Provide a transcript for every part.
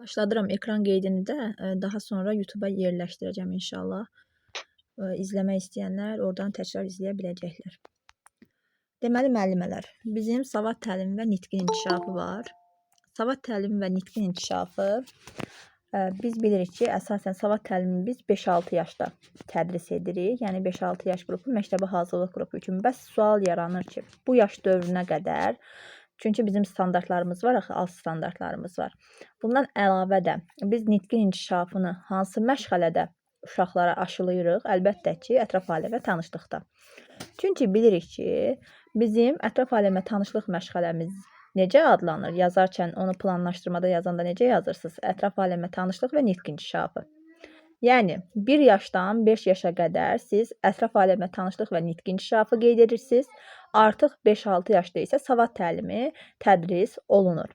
Başladıram ekran qeydini də daha sonra YouTube'a yerləşdirəcəm inşallah. İzləmək istəyənlər oradan təkrar izləyə biləcəklər. Deməli müəllimələr, bizim savad təlimi və nitqin inkişafı var. Savad təlimi və nitqin inkişafı biz bilirik ki, əsasən savad təlimini biz 5-6 yaşda tədris edirik. Yəni 5-6 yaş qrupu məktəbə hazırlıq qrupu üçün. Bəs sual yaranır ki, bu yaş dövrünə qədər, çünki bizim standartlarımız var, axı alt standartlarımız var. Bundan əlavə də biz nitqin inkişafını hansı məşğələdə uşaqlara aşılayırıq? Əlbəttə ki, ətraf aləmə tanışlıqda. Çünki bilirik ki, bizim ətraf aləmə tanışlıq məşğələmiz necə adlanır? Yazarkən onu planlaşdırmada yazanda necə yazırsınız? Ətraf aləmə tanışlıq və nitq inkişafı. Yəni 1 yaşdan 5 yaşa qədər siz ətraf aləmə tanışlıq və nitq inkişafı qeyd edirsiniz. Artıq 5-6 yaşda isə savad təlimi tədris olunur.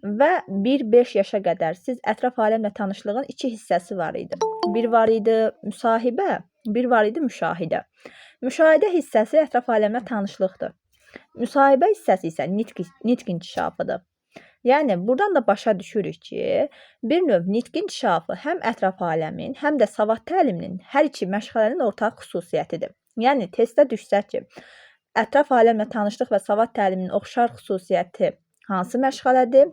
Və 1-5 yaşa qədər siz ətraf aləmlə tanışlığın 2 hissəsi var idi. Bir var idi müsahibə, bir var idi müşahidə. Müşahidə hissəsi ətraf aləmlə tanışlıqdır. Müsahibə hissəsi isə nitq inkişafıdır. Yəni, buradan da başa düşürük ki, bir növ nitq inkişafı həm ətraf aləmin, həm də savad təliminin hər iki məşğələnin ortaq xüsusiyyətidir. Yəni, testdə düşsə ki, ətraf aləmlə tanışlıq və savad təliminin oxşar xüsusiyyəti hansı məşğələdir?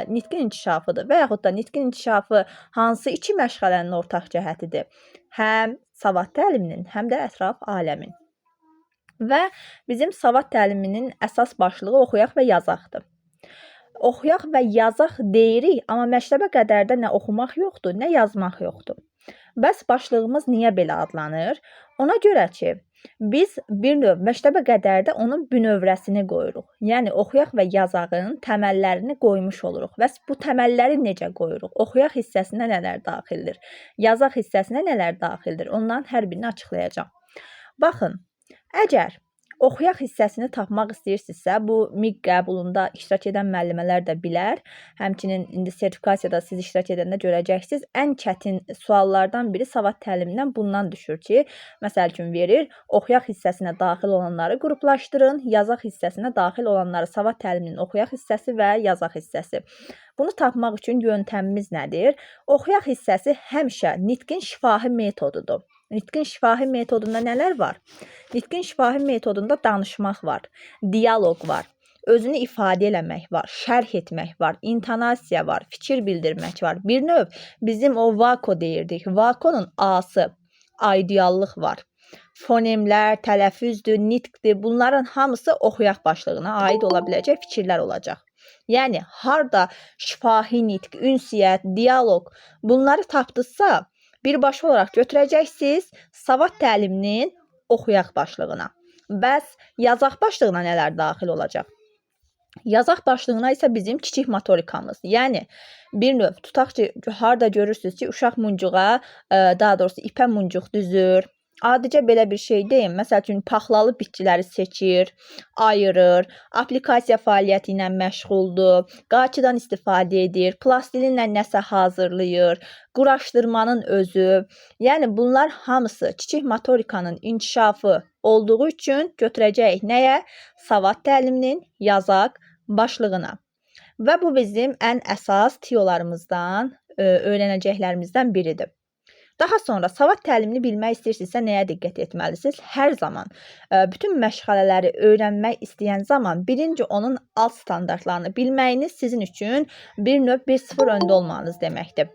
Nitqin inkişafıdır və yaxud da nitqin inkişafı hansı iki məşğələnin ortaq cəhətidir? Həm savad təliminin, həm də ətraf aləmin. Və bizim savad təliminin əsas başlığı oxuyaq və yazaqdır. Oxuyaq və yazaq deyirik, amma məktəbə qədərdə nə oxumaq yoxdur, nə yazmaq yoxdur. Bəs başlığımız niyə belə adlanır? Ona görə ki, biz bir növ məktəbə qədərdə onun bünövrəsini qoyuruq. Yəni, oxuyaq və yazağın təməllərini qoymuş oluruq. Və bu təməlləri necə qoyuruq? Oxuyaq hissəsinə nələr daxildir? Yazaq hissəsinə nələr daxildir? Onların hər birini açıqlayacağam. Baxın, əgər oxuyaq hissəsini tapmaq istəyirsinizsə, bu MİQ qəbulunda iştirak edən müəllimələr də bilər. Həmçinin indi sertifikasiyada siz iştirak edəndə görəcəksiniz. Ən çətin suallardan biri savad təlimindən bundan düşür ki, məsəl üçün verir, oxuyaq hissəsinə daxil olanları qruplaşdırın, yazaq hissəsinə daxil olanları savad təliminin oxuyaq hissəsi və yazaq hissəsi. Bunu tapmaq üçün yöntəmimiz nədir? Oxuyaq hissəsi həmişə nitqin şifahi metodudur. Nitqin şifahi metodunda nələr var? Nitqin şifahi metodunda danışmaq var, dialoq var, özünü ifadə eləmək var, şərh etmək var, intonasiya var, fikir bildirmək var. Bir növ bizim o vako deyirdik. Vakonun A-sı, aidiallıq var. Fonemlər, tələffüzdür, nitqdir. Bunların hamısı oxuyaq başlığına aid ola biləcək fikirlər olacaq. Yəni, harda şifahi nitq, ünsiyyət, dialoq bunları tapdınızsa, birbaşa olaraq götürəcəksiniz savad təliminin oxuyaq başlığına. Bəs yazaq başlığına nələr daxil olacaq? Yazaq başlığına isə bizim kiçik motorikamız. Yəni, bir növ tutaq ki, harda görürsünüz ki, uşaq muncuğa, daha doğrusu ipə muncuq düzür. Adicə belə bir şey deyim. Məsəl üçün, paxlalı bitkiləri seçir, ayırır, aplikasiya fəaliyyəti ilə məşğuldur, qaçıdan istifadə edir, plastilinlə nəsə hazırlayır, quraşdırmanın özü. Yəni, bunlar hamısı kiçik motorikanın inkişafı olduğu üçün götürəcəyik nəyə? Savad təliminin yazaq başlığına. Və bu bizim ən əsas tiyolarımızdan, öyrənəcəklərimizdən biridir. Daha sonra savad təlimini bilmək istəyirsinizsə nəyə diqqət etməlisiniz? Hər zaman bütün məşğələləri öyrənmək istəyən zaman birinci onun alt standartlarını bilməyiniz sizin üçün bir növ 1-0 öndə olmanız deməkdir.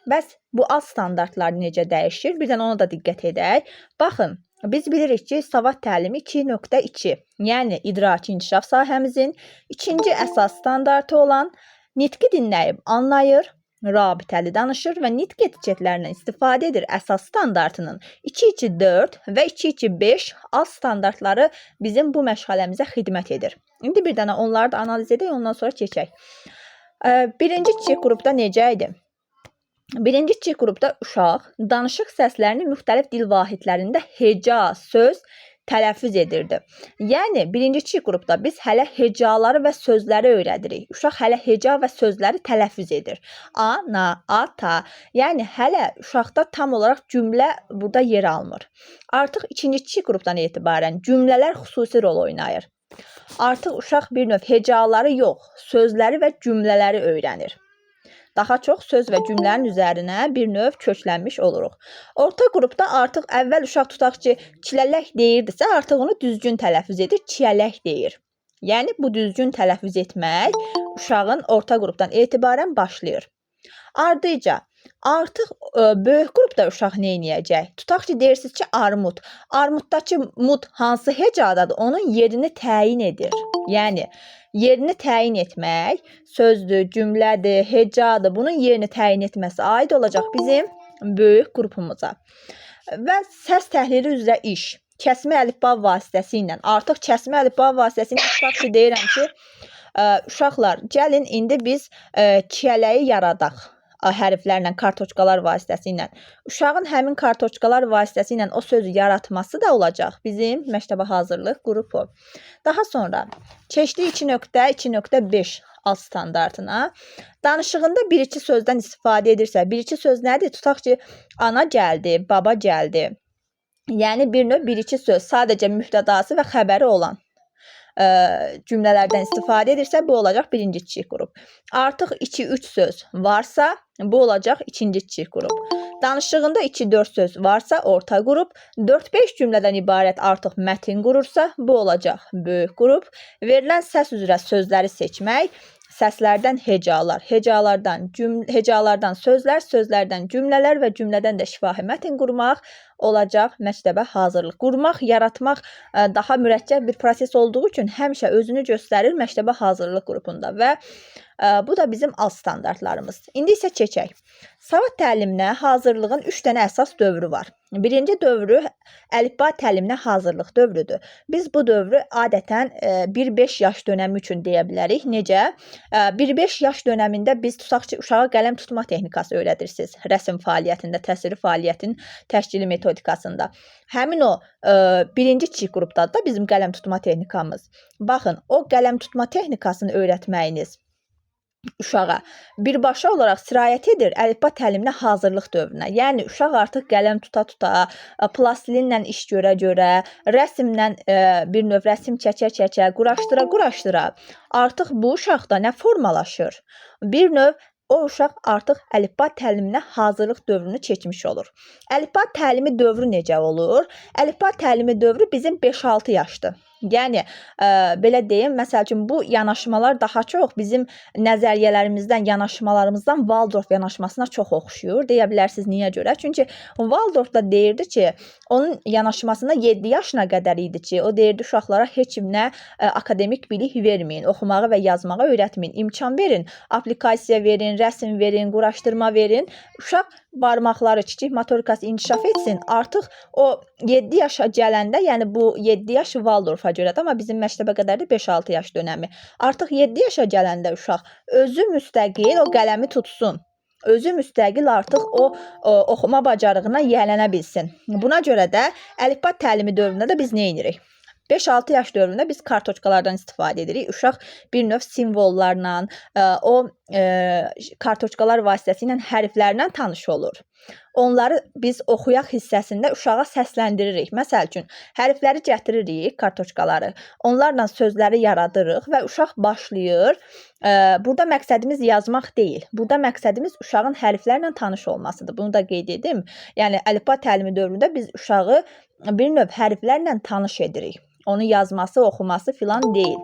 Bəs bu alt standartlar necə dəyişir? Birdən ona da diqqət edək. Baxın, biz bilirik ki, savad təlimi 2.2, yəni idraki inkişaf sahəmizin ikinci əsas standartı olan nitqi dinləyib anlayır, rabitəli danışır və nitq etiketlərindən istifadə edir əsas standartının 2.2.4 və 2.2.5 alt standartları bizim bu məşğələmizə xidmət edir. İndi bir dənə onları da analiz edək, ondan sonra keçək. Birinci kiçik qrupda necə idi? Birinci kiçik qrupda uşaq danışıq səslərini müxtəlif dil vahidlərində heca, söz tələffüz edirdi. Yəni, birinci kiçik qrupda biz hələ hecaları və sözləri öyrədirik. Uşaq hələ heca və sözləri tələffüz edir. Ana, ata, yəni hələ uşaqda tam olaraq cümlə burada yer almır. Artıq ikinci kiçik qrupdan etibarən cümlələr xüsusi rol oynayır. Artıq uşaq bir növ hecaları yox, sözləri və cümlələri öyrənir. daha çox söz və cümlənin üzərinə bir növ köklənmiş oluruq. Orta qrupda artıq əvvəl uşaq tutaq ki, çilələk deyirdisə, artıq onu düzgün tələffüz edir, çiyələk deyir. Yəni bu düzgün tələffüz etmək uşağın orta qrupdan etibarən başlayır. Ardıca artıq böyük qrupda uşaq nə edəcək? Tutaq ki, deyirsiniz ki, armud. Armuddakı mud hansı hecadadır? Onun yerini təyin edir. Yəni yerini təyin etmək sözdür, cümlədir, hecadır. Bunun yerini təyin etməsi aid olacaq bizim böyük qrupumuza. Və səs təhlili üzrə iş. Kəsmə əlifba vasitəsilə, artıq kəsmə əlifba vasitəsilə tutaq ki, deyirəm ki, uşaqlar, gəlin indi biz çiyələyi yaradaq hərflərlə, kartoçkalar vasitəsilə. Uşağın həmin kartoçkalar vasitəsilə o sözü yaratması da olacaq bizim məktəbə hazırlıq qrupu. Daha sonra keçdik 2.2.5 alt standartına. Danışığında bir-iki sözdən istifadə edirsə, bir-iki söz nədir? Tutaq ki, ana gəldi, baba gəldi. Yəni bir növ bir-iki söz, sadəcə mübtədası və xəbəri olan cümlələrdən istifadə edirsə, bu olacaq birinci kiçik qrup. Artıq 2-3 söz varsa, bu olacaq ikinci kiçik qrup. Danışığında 2-4 söz varsa, orta qrup. 4-5 cümlədən ibarət artıq mətin qurursa, bu olacaq böyük qrup. Verilən səs üzrə sözləri seçmək, səslərdən hecalar, hecalardan sözlər, sözlərdən cümlələr və cümlədən də şifahi mətin qurmaq olacaq məktəbə hazırlıq. Qurmaq, yaratmaq daha mürəkkəb bir proses olduğu üçün həmişə özünü göstərir məktəbə hazırlıq qrupunda və bu da bizim alt standartlarımız. İndi isə keçək. Savad təliminə hazırlığın 3 dənə əsas dövrü var. Birinci dövrü əlifba təliminə hazırlıq dövrüdür. Biz bu dövrü adətən 1-5 yaş dönəmi üçün deyə bilərik. Necə? 1-5 yaş dönəmində biz tutaq ki, uşağa qələm tutma texnikası öyrədirsiniz. Rəsm fəaliyyətində, təsviri fəaliyyətin təşkili metodikasında. Həmin o birinci kiçik qrupdadır da bizim qələm tutma texnikamız. Baxın, o qələm tutma texnikasını öyrətməyiniz uşağa birbaşa olaraq sirayət edir əlifba təliminə hazırlıq dövrünə. Yəni uşaq artıq qələm tuta-tuta, plastilinlə iş görə-görə, rəsmlə bir növ rəsm çəkə-çəkə, quraşdıra-quraşdıra artıq bu uşaqda nə formalaşır? Bir növ o uşaq artıq əlifba təliminə hazırlıq dövrünü keçmiş olur. Əlifba təlimi dövrü necə olur? Əlifba təlimi dövrü bizim 5-6 yaşdır. Yəni, belə deyim, məsəl üçün, bu yanaşmalar daha çox bizim nəzəriyyələrimizdən, yanaşmalarımızdan Valdorf yanaşmasına çox oxşuyur. Deyə bilərsiniz, niyə görə? Çünki Valdorf da deyirdi ki, onun yanaşmasında 7 yaşına qədər idi ki, o deyirdi, uşaqlara heç kimlə akademik bilik verməyin, oxumağı və yazmağı öyrətməyin, imkan verin, aplikasiya verin, rəsm verin, quraşdırma verin. Uşaq barmaqları, kiçik motorikası inkişaf etsin. Artıq o 7 yaşa gələndə, yəni bu 7 yaş Valdorfa görədir, amma bizim məktəbə qədər də 5-6 yaş dönəmi. Artıq 7 yaşa gələndə uşaq özü müstəqil o qələmi tutsun. Özü müstəqil artıq o oxuma bacarığına yiyələnə bilsin. Buna görə də əlifba təlimi dövründə də biz nə edirik? 5-6 yaş dövründə biz kartoçkalardan istifadə edirik. Uşaq bir növ simvollarla, o kartoçkalar vasitəsilə hərflərlə tanış olur. Onları biz oxuyaq hissəsində uşağa səsləndiririk. Məsəl üçün, hərfləri gətiririk, kartoçkaları. Onlarla sözləri yaradırıq və uşaq başlayır. Burada məqsədimiz yazmaq deyil. Burada məqsədimiz uşağın hərflərlə tanış olmasıdır. Bunu da qeyd edim. Yəni, əlifba təlimi dövründə biz uşağı bir növ hərflərlə tanış edirik. Onu yazması, oxuması filan deyil.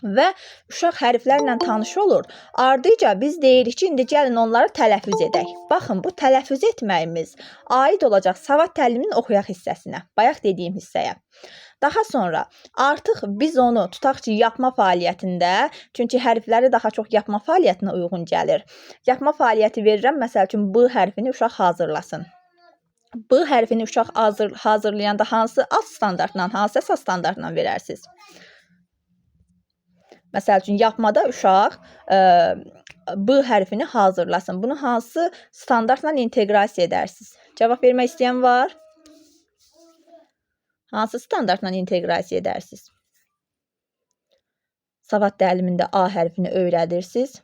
Və uşaq hərflərlə tanış olur. Ardıca biz deyirik ki, indi gəlin onları tələffüz edək. Baxın, bu tələffüz etməyimiz aid olacaq savad təliminin oxuyaq hissəsinə, bayaq dediyim hissəyə. Daha sonra artıq biz onu tutaq ki, yapma fəaliyyətində, çünki hərfləri daha çox yapma fəaliyyətinə uyğun gəlir. Yapma fəaliyyəti verirəm, məsəl üçün, B hərfini uşaq hazırlasın. B hərfini uşaq hazırlayanda hansı alt standartla, hansı əsas standartla verərsiniz? Məsəl üçün, yapmada uşaq B hərfini hazırlasın. Bunu hansı standartla inteqrasiya edərsiniz? Cavab vermək istəyən var? Hansı standartla inteqrasiya edərsiniz? Savad təlimində A hərfini öyrədirsiniz.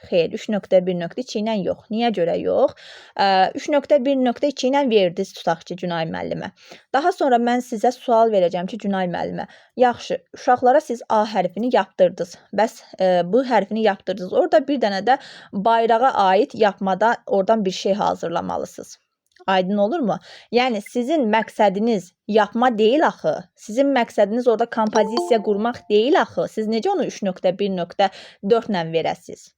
Xeyr, 3.1.2 ilə yox. Niyə görə yox? 3.1.2 ilə verdiniz, tutaq ki, Günay müəllimə. Daha sonra mən sizə sual verəcəm ki, Günay müəllimə, yaxşı, uşaqlara siz A hərfini yapdırdınız. Bəs bu hərfini yapdırdınız. Orada bir dənə də bayrağa aid yapmada oradan bir şey hazırlamalısınız. Aydın olurmu? Yəni sizin məqsədiniz yapma deyil axı. Sizin məqsədiniz orada kompozisiya qurmaq deyil axı. Siz necə onu 3.1.4 ilə verəsiniz?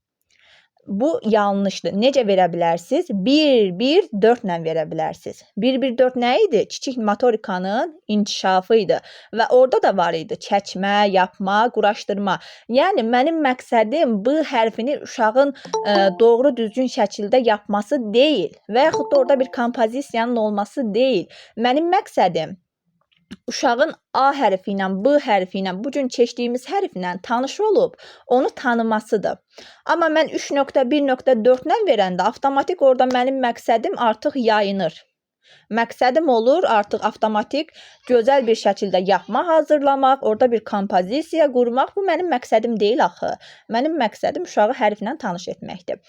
Bu yanlışdır. Necə verə bilərsiniz? 1-1-4 ilə verə bilərsiniz. 1-1-4 nə idi? Kiçik motorikanın inkişafı idi. Və orada da var idi çəkmə, yapma, quraşdırma. Yəni mənim məqsədim bu hərfini uşağın doğru düzgün şəkildə yapması deyil. Və yaxud da orada bir kompozisiyanın olması deyil. Mənim məqsədim uşağın A hərfi ilə, B hərfi ilə, bugün keçdiyimiz hərflə tanış olub, onu tanımasıdır. Amma mən 3.1.4 ilə verəndə avtomatik orada mənim məqsədim artıq yayınır. Məqsədim olur artıq avtomatik gözəl bir şəkildə yapma hazırlamaq, orada bir kompozisiya qurmaq. Bu mənim məqsədim deyil axı. Mənim məqsədim uşağı hərflə tanış etməkdir.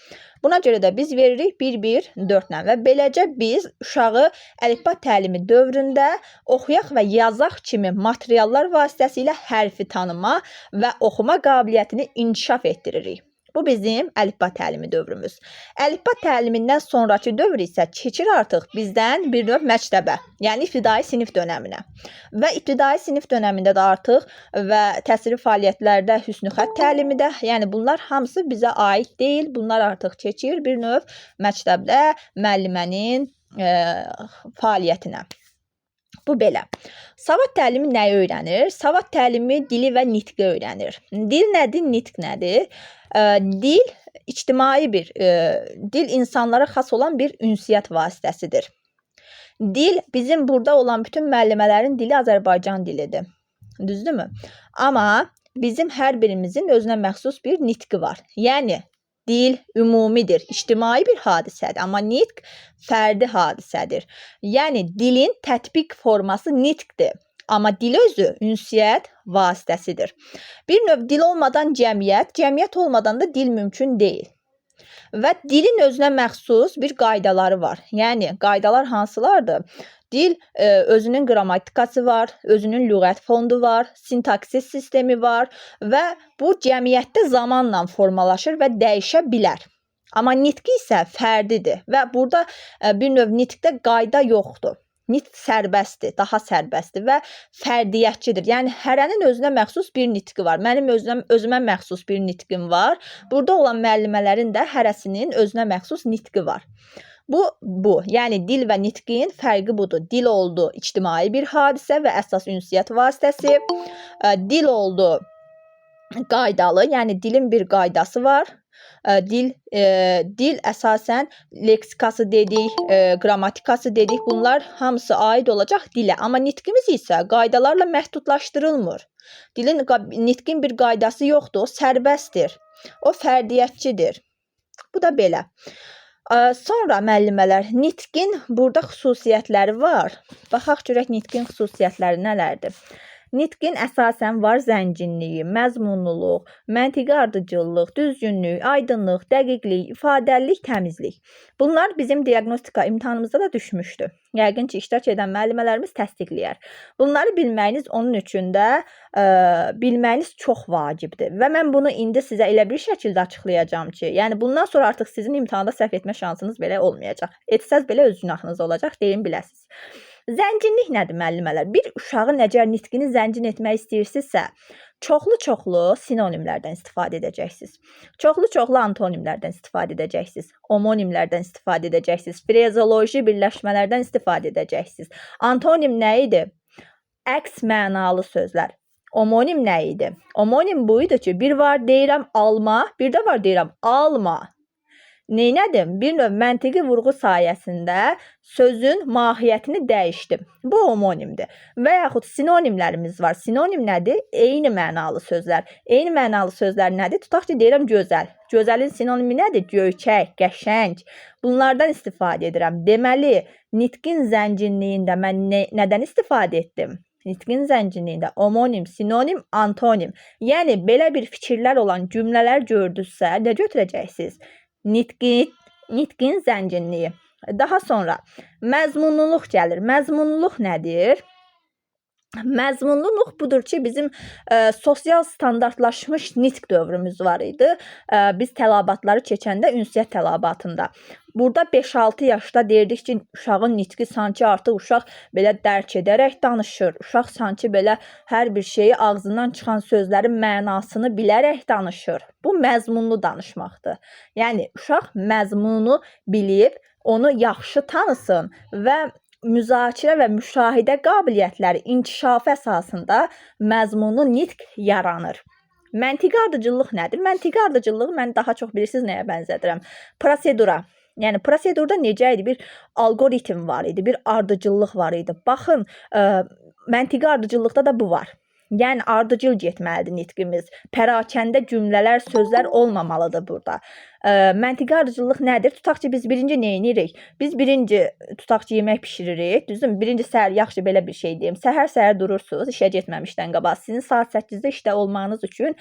Buna görə də biz veririk 1-1-4 ilə və beləcə biz uşağı əlifba təlimi dövründə oxuyaq və yazaq kimi materiallar vasitəsilə hərfi tanıma və oxuma qabiliyyətini inkişaf etdiririk. Bu bizim əlifba təlimi dövrümüz. Əlifba təlimindən sonraki dövr isə keçir artıq bizdən bir növ məktəbə, yəni ibtidai sinif dönəminə. Və ibtidai sinif dönəmində də artıq və təsiri fəaliyyətlərdə hüsnü xətt təlimi də, yəni bunlar hamısı bizə aid deyil. Bunlar artıq keçir bir növ məktəbdə müəllimənin fəaliyyətinə. Bu belə. Savad təlimi nəyi öyrənir? Savad təlimi dili və nitqi öyrənir. Dil nədir, nitq nədir? Dil ictimai bir, dil insanlara xas olan bir ünsiyyət vasitəsidir. Dil bizim burada olan bütün müəllimələrin dili Azərbaycan dilidir. Düzdürmü? Amma bizim hər birimizin özünə məxsus bir nitqi var. Yəni dil ümumidir, ictimai bir hadisədir, amma nitq fərdi hadisədir. Yəni dilin tətbiq forması nitqdir. Amma dil özü ünsiyyət vasitəsidir. Bir növ dil olmadan cəmiyyət, cəmiyyət olmadan da dil mümkün deyil. Və dilin özünə məxsus bir qaydaları var. Yəni qaydalar hansılardır? Dil özünün qrammatikası var, özünün lüğət fondu var, sintaksis sistemi var və bu cəmiyyətdə zamanla formalaşır və dəyişə bilər. Amma nitqi isə fərdidir və burada bir növ nitqdə qayda yoxdur. Nitq sərbəstdir, daha sərbəstdir və fərdiyyətçidir. Yəni hərənin özünə məxsus bir nitqi var. Mənim özümə məxsus bir nitqim var. Burada olan müəllimələrin də hərəsinin özünə məxsus nitqi var. Bu. Yəni dil və nitqin fərqi budur. Dil oldu ictimai bir hadisə və əsas ünsiyyət vasitəsi. Dil oldu qaydalı, yəni dilin bir qaydası var. Dil əsasən leksikası dedik, qrammatikası dedik. Bunlar hamısı aid olacaq dilə. Amma nitqimiz isə qaydalarla məhdudlaşdırılmır. Nitqin bir qaydası yoxdur, o sərbəstdir. O fərdiyyətçidir. Bu da belə. Sonra müəllimələr, nitqin burada xüsusiyyətləri var. Baxaq görək nitqin xüsusiyyətləri nələrdir? Nitqin əsasən var zənginliyi, məzmunluluq, məntiqi ardıcıllıq, düzgünlük, aydınlıq, dəqiqlik, ifadəlilik, təmizlik. Bunlar bizim diaqnostika imtahanımızda da düşmüşdü. Yəqin ki, iştirak edən müəllimələrimiz təsdiqləyər. Bunları bilməyiniz onun üçün də bilməyiniz çox vacibdir. Və mən bunu indi sizə elə bir şəkildə açıqlayacağam ki, yəni bundan sonra artıq sizin imtahanda səhv etmə şansınız belə olmayacaq. Etsəz belə öz günahınız olacaq, deyin biləsiniz. Zənginlik nədir müəllimələr? Bir uşağın əgər nitqini zəngin etmək istəyirsinizsə, çoxlu sinonimlərdən istifadə edəcəksiniz. Çoxlu antonimlərdən istifadə edəcəksiniz. Homonimlərdən istifadə edəcəksiniz. Frezoloji birləşmələrdən istifadə edəcəksiniz. Antonim nə idi? Əks mənalı sözlər. Homonim nə idi? Homonim bu idi ki, bir var deyirəm alma, bir də var deyirəm alma. Neynədim? Bir növ məntiqi vurğu sayəsində sözün mahiyyətini dəyişdim. Bu homonimdir. Və yaxud sinonimlərimiz var. Sinonim nədir? Eyni mənalı sözlər. Eyni mənalı sözlər nədir? Tutaq ki, deyirəm gözəl. Gözəlin sinonimi nədir? Göyçək, qəşəng. Bunlardan istifadə edirəm. Deməli, nitqin zənginliyində mən nədən istifadə etdim? nitqin zənginliyində omonim, sinonim, antonim. Yəni belə bir fikirlər olan cümlələr gördünüzsə, nə götürəcəksiniz? Nitqin zənginliyi. Daha sonra məzmunluluq gəlir. Məzmunluluq nədir? Məzmunluluq budur ki, bizim sosial standartlaşmış nitq dövrümüz var idi. Biz tələbatları keçəndə ünsiyyət tələbatında. Burada 5-6 yaşda deyirdik ki, uşağın nitqi sanki artıq uşaq belə dərk edərək danışır. Uşaq sanki belə hər bir şeyi ağzından çıxan sözlərin mənasını bilərək danışır. Bu məzmunlu danışmaqdır. Yəni uşaq məzmunu bilib, onu yaxşı tanısın və müzakirə və müşahidə qabiliyyətləri inkişafı əsasında məzmunlu nitq yaranır. Məntiqi ardıcıllıq nədir? Məntiqi ardıcıllığı mən daha çox bilirsiniz nəyə bənzədirəm? Prosedura. Yəni prosedurda necə idi? Bir algoritm var idi, bir ardıcıllıq var idi. Baxın, məntiqi ardıcıllıqda da bu var. Yəni ardıcıl getməlidir nitqimiz. Pərakəndə cümlələr, sözlər olmamalıdır burada. Məntiqi ardıcıllıq nədir? Tutaq ki, biz birinci nə edirik? Biz birinci tutaq ki, yemək pişiririk. Düzdürmü? Birinci səhər yaxşı belə bir şey deyim. Səhər durursunuz, işə getməmişdən qabaq. Sizin saat 8-də işdə olmağınız üçün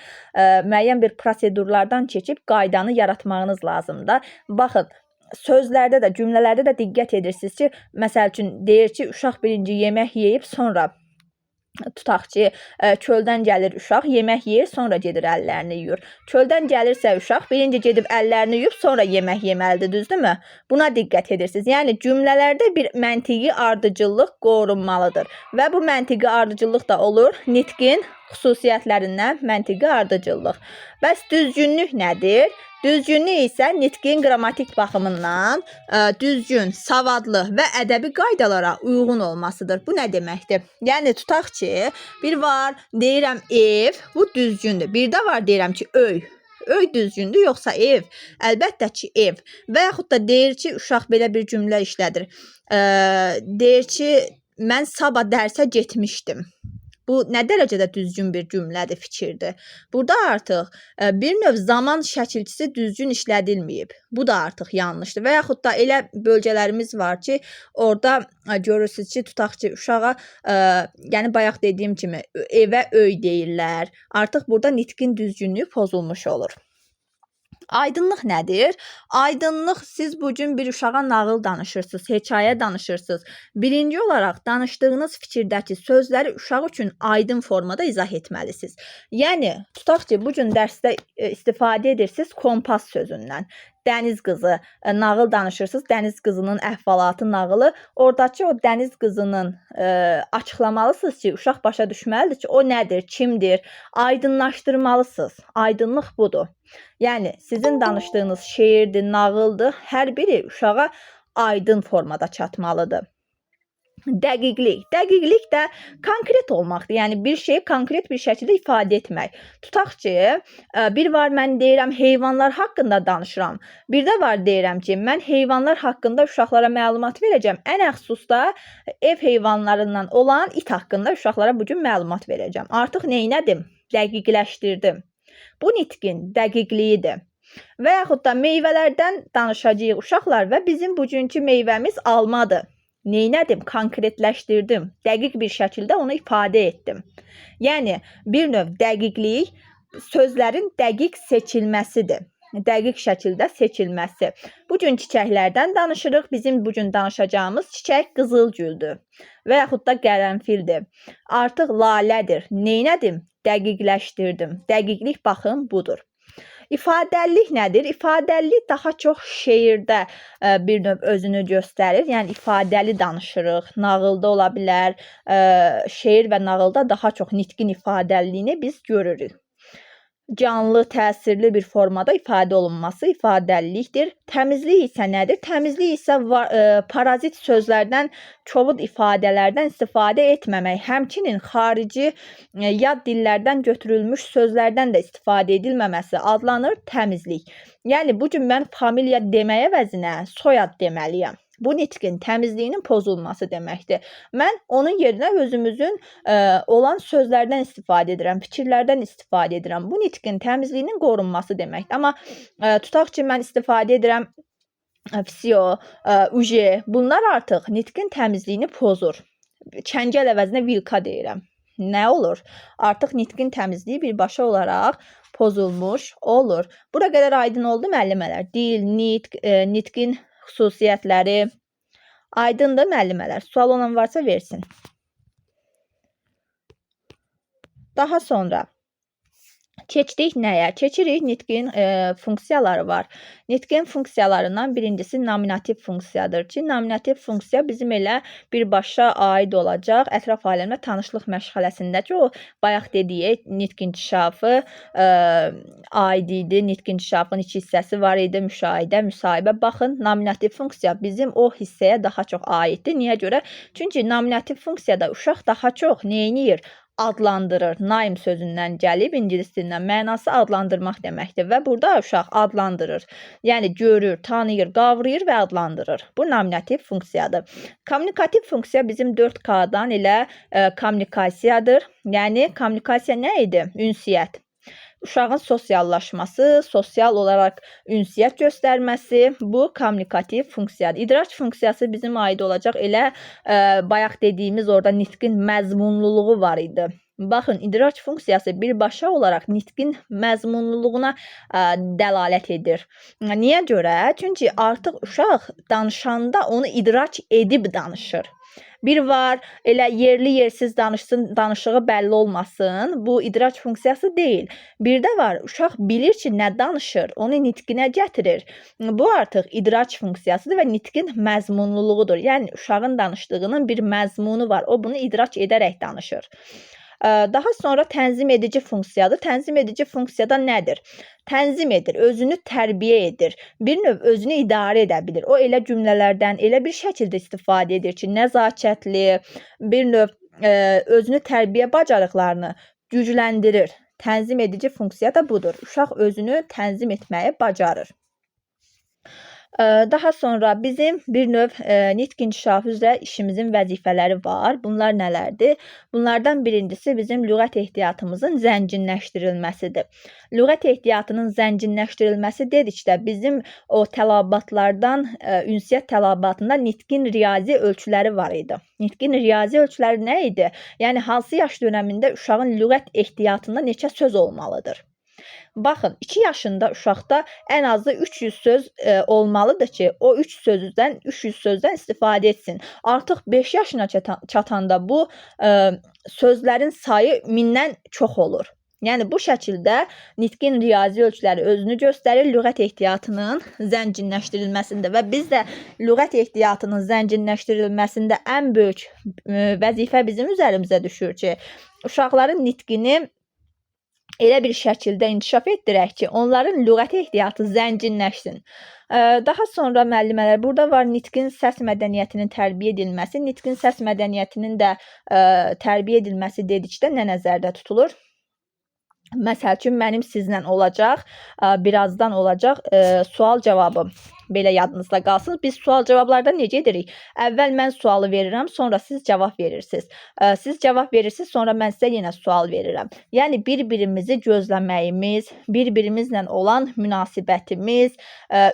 müəyyən bir prosedurlardan keçib qaydanı yaratmağınız lazımdır. Baxın, sözlərdə də, cümlələrdə də diqqət edirsiniz ki, məsəl üçün deyir ki, uşaq birinci yemək yeyib, sonra tutaq ki, çöldən gəlir uşaq, yemək yeyir, sonra gedir əllərini yuyur. Çöldən gəlirsə uşaq, birinci gedib əllərini yuyub, sonra yemək yeməlidir, düzdürmü? Buna diqqət edirsiniz. Yəni cümlələrdə bir məntiqi ardıcıllıq qorunmalıdır və bu məntiqi ardıcıllıq da olur nitqin xüsusiyyətlərindən məntiqi ardıcıllıq. Bəs düzgünlük nədir? Düzgünlük isə nitqin qrammatik baxımından düzgün, savadlı və ədəbi qaydalara uyğun olmasıdır. Bu nə deməkdir? Yəni tutaq ki, bir var, deyirəm ev, bu düzgündür. Bir də var, deyirəm ki, öy. Öy düzgündür, yoxsa ev? Əlbəttə ki, ev. Və yaxud da deyir ki, uşaq belə bir cümlə işlədir. Deyir ki, mən sabah dərsə getmişdim. Bu nə dərəcədə düzgün bir cümlədir, fikirdir. Burada artıq bir növ zaman şəkilçisi düzgün işlədilməyib. Bu da artıq yanlışdır. Və yaxud da elə bölgələrimiz var ki, orada görürsünüz ki, tutaq ki, uşağa, yəni bayaq dediyim kimi, evə öy deyirlər. Artıq burada nitqin düzgünlüyü pozulmuş olur. Aydınlıq nədir? Aydınlıq, siz bugün bir uşağa nağıl danışırsınız, hekayə danışırsınız. Birinci olaraq danışdığınız fikirdəki sözləri uşaq üçün aydın formada izah etməlisiniz. Yəni, tutaq ki, bugün dərsdə istifadə edirsiniz kompas sözündən. Dəniz qızı, nağıl danışırsınız, dəniz qızının əhvalatı nağılı. Oradakı o dəniz qızının açıqlamalısınız ki, uşaq başa düşməlidir ki, o nədir, kimdir, aydınlaşdırmalısınız. Aydınlıq budur. Yəni, sizin danışdığınız şeirdir, nağıldır, hər biri uşağa aydın formada çatmalıdır. Dəqiqlik. Dəqiqlik də konkret olmaqdır. Yəni, bir şeyi konkret bir şəkildə ifadə etmək. Tutaq ki, bir var, mən deyirəm, heyvanlar haqqında danışıram. Bir də var, deyirəm ki, mən heyvanlar haqqında uşaqlara məlumat verəcəm. Ən əxsusda ev heyvanlarından olan it haqqında uşaqlara bugün məlumat verəcəm. Artıq neynədim? Dəqiqləşdirdim. Bu nitqin dəqiqliyidir. Və yaxud da meyvələrdən danışacağıq uşaqlar və bizim bugünkü meyvəmiz almadır. Neynədim? Konkretləşdirdim. Dəqiq bir şəkildə onu ifadə etdim. Yəni, bir növ dəqiqlik sözlərin dəqiq seçilməsidir. Dəqiq şəkildə seçilməsi. Bugün çiçəklərdən danışırıq. Bizim bugün danışacağımız çiçək qızılgüldür. Və yaxud da qərənfildir. Artıq lalədir. Neynədim? Dəqiqləşdirdim. Dəqiqlik, baxın, budur. İfadəlilik nədir? İfadəlilik daha çox şeirdə bir növ özünü göstərir. Yəni, ifadəli danışırıq, nağılda ola bilər. Şeir və nağılda daha çox nitqin ifadəliliyini biz görürük. Canlı, təsirli bir formada ifadə olunması ifadəlilikdir. Təmizlik isə nədir? Təmizlik isə parazit sözlərdən, çovud ifadələrdən istifadə etməmək, həmçinin xarici yad dillərdən götürülmüş sözlərdən də istifadə edilməməsi adlanır təmizlik. Yəni, bugün mən familiya deməyə əvəzinə soyad deməliyəm. Bu nitqin təmizliyinin pozulması deməkdir. Mən onun yerinə özümüzün olan sözlərdən istifadə edirəm, fikirlərdən istifadə edirəm. Bu nitqin təmizliyinin qorunması deməkdir. Amma tutaq ki, mən istifadə edirəm fisiyo, uje. Bunlar artıq nitqin təmizliyini pozur. çəngəl əvəzinə vilka deyirəm. Nə olur? Artıq nitqin təmizliyi birbaşa olaraq pozulmuş olur. Bura qədər aydın oldu müəllimələr? Dil, nitq, nitqin xüsusiyyətləri aydındır müəllimələr. Sual olan varsa versin. Daha sonra keçdik nəyə? Keçirik nitqin funksiyaları var. Nitqin funksiyalarından birincisi nominativ funksiyadır ki, nominativ funksiya bizim elə birbaşa aid olacaq ətraf aləmlə tanışlıq məşğələsində ki, o bayaq dediyi nitq inkişafı aid idi. Nitq inkişafının iki hissəsi var idi, müşahidə, müsahibə. Baxın, nominativ funksiya bizim o hissəyə daha çox aiddir. Niyə görə? Çünki nominativ funksiyada uşaq daha çox neyiniyir? Adlandırır. Name sözündən gəlib, ingilis dilindən mənası adlandırmaq deməkdir və burada uşaq adlandırır. Yəni görür, tanıyır, qavrayır və adlandırır. Bu nominativ funksiyadır. Kommunikativ funksiya bizim 4K-dan elə kommunikasiyadır. Yəni kommunikasiya nə idi? Ünsiyyət. Uşağın sosiallaşması, sosial olaraq ünsiyyət göstərməsi bu kommunikativ funksiyadır. İdraç funksiyası bizim aid olacaq elə bayaq dediyimiz orada nitqin məzmunluluğu var idi. Baxın, idraç funksiyası birbaşa olaraq nitqin məzmunluluğuna dəlalət edir. Niyə görə? Çünki artıq uşaq danışanda onu idraç edib danışır. Bir var, elə yerli yersiz danışsın, danışığı bəlli olmasın. Bu idraç funksiyası deyil. Bir də var, uşaq bilir ki, nə danışır, onu nitqinə gətirir. Bu artıq idraç funksiyasıdır və nitqin məzmunluluğudur. Yəni uşağın danışdığının bir məzmunu var. O bunu idraç edərək danışır. Daha sonra tənzim edici funksiyadır. Tənzim edici funksiyada nədir? Tənzim edir, özünü tərbiyə edir. Bir növ özünü idarə edə bilir. O elə cümlələrdən elə bir şəkildə istifadə edir ki, nəzakətli, bir növ özünü tərbiyə bacarıqlarını gücləndirir. Tənzim edici funksiya da budur. Uşaq özünü tənzim etməyi bacarır. Daha sonra bizim bir növ nitq inkişafı üzrə işimizin vəzifələri var. Bunlar nələrdir? Bunlardan birincisi bizim lüğət ehtiyatımızın zənginləşdirilməsidir. Lüğət ehtiyatının zənginləşdirilməsi dedikdə bizim o tələbatlardan, ünsiyyət tələbatında nitqin riyazi ölçüləri var idi. Nitqin riyazi ölçüləri nə idi? Yəni hansı yaş dönəmində uşağın lüğət ehtiyatında neçə söz olmalıdır? Baxın, 2 yaşında uşaqda ən azı 300 söz olmalıdır ki, o 300 sözdən istifadə etsin. Artıq 5 yaşına çatanda bu sözlərin sayı 1000-dən çox olur. Yəni bu şəkildə nitqin riyazi ölçüləri özünü göstərir lüğət ehtiyatının zənginləşdirilməsində və biz də lüğət ehtiyatının zənginləşdirilməsində ən böyük vəzifə bizim üzərimizə düşür ki, uşaqların nitqini elə bir şəkildə inkişaf etdirək ki, onların lüğət ehtiyatı zənginləşsin. Daha sonra müəllimələr, burada var nitqin səs mədəniyyətinin tərbiyə edilməsi. Nitqin səs mədəniyyətinin də tərbiyə edilməsi dedikdə nə nəzərdə tutulur? Məsəl üçün, mənim sizlə olacaq, birazdan olacaq sual cavabı. Belə yadınızda qalsın. Biz sual cavablarda necə edirik? Əvvəl mən sualı verirəm, sonra siz cavab verirsiniz. Siz cavab verirsiniz, sonra mən sizə yenə sual verirəm. Yəni bir-birimizi gözləməyimiz, bir-birimizlə olan münasibətimiz,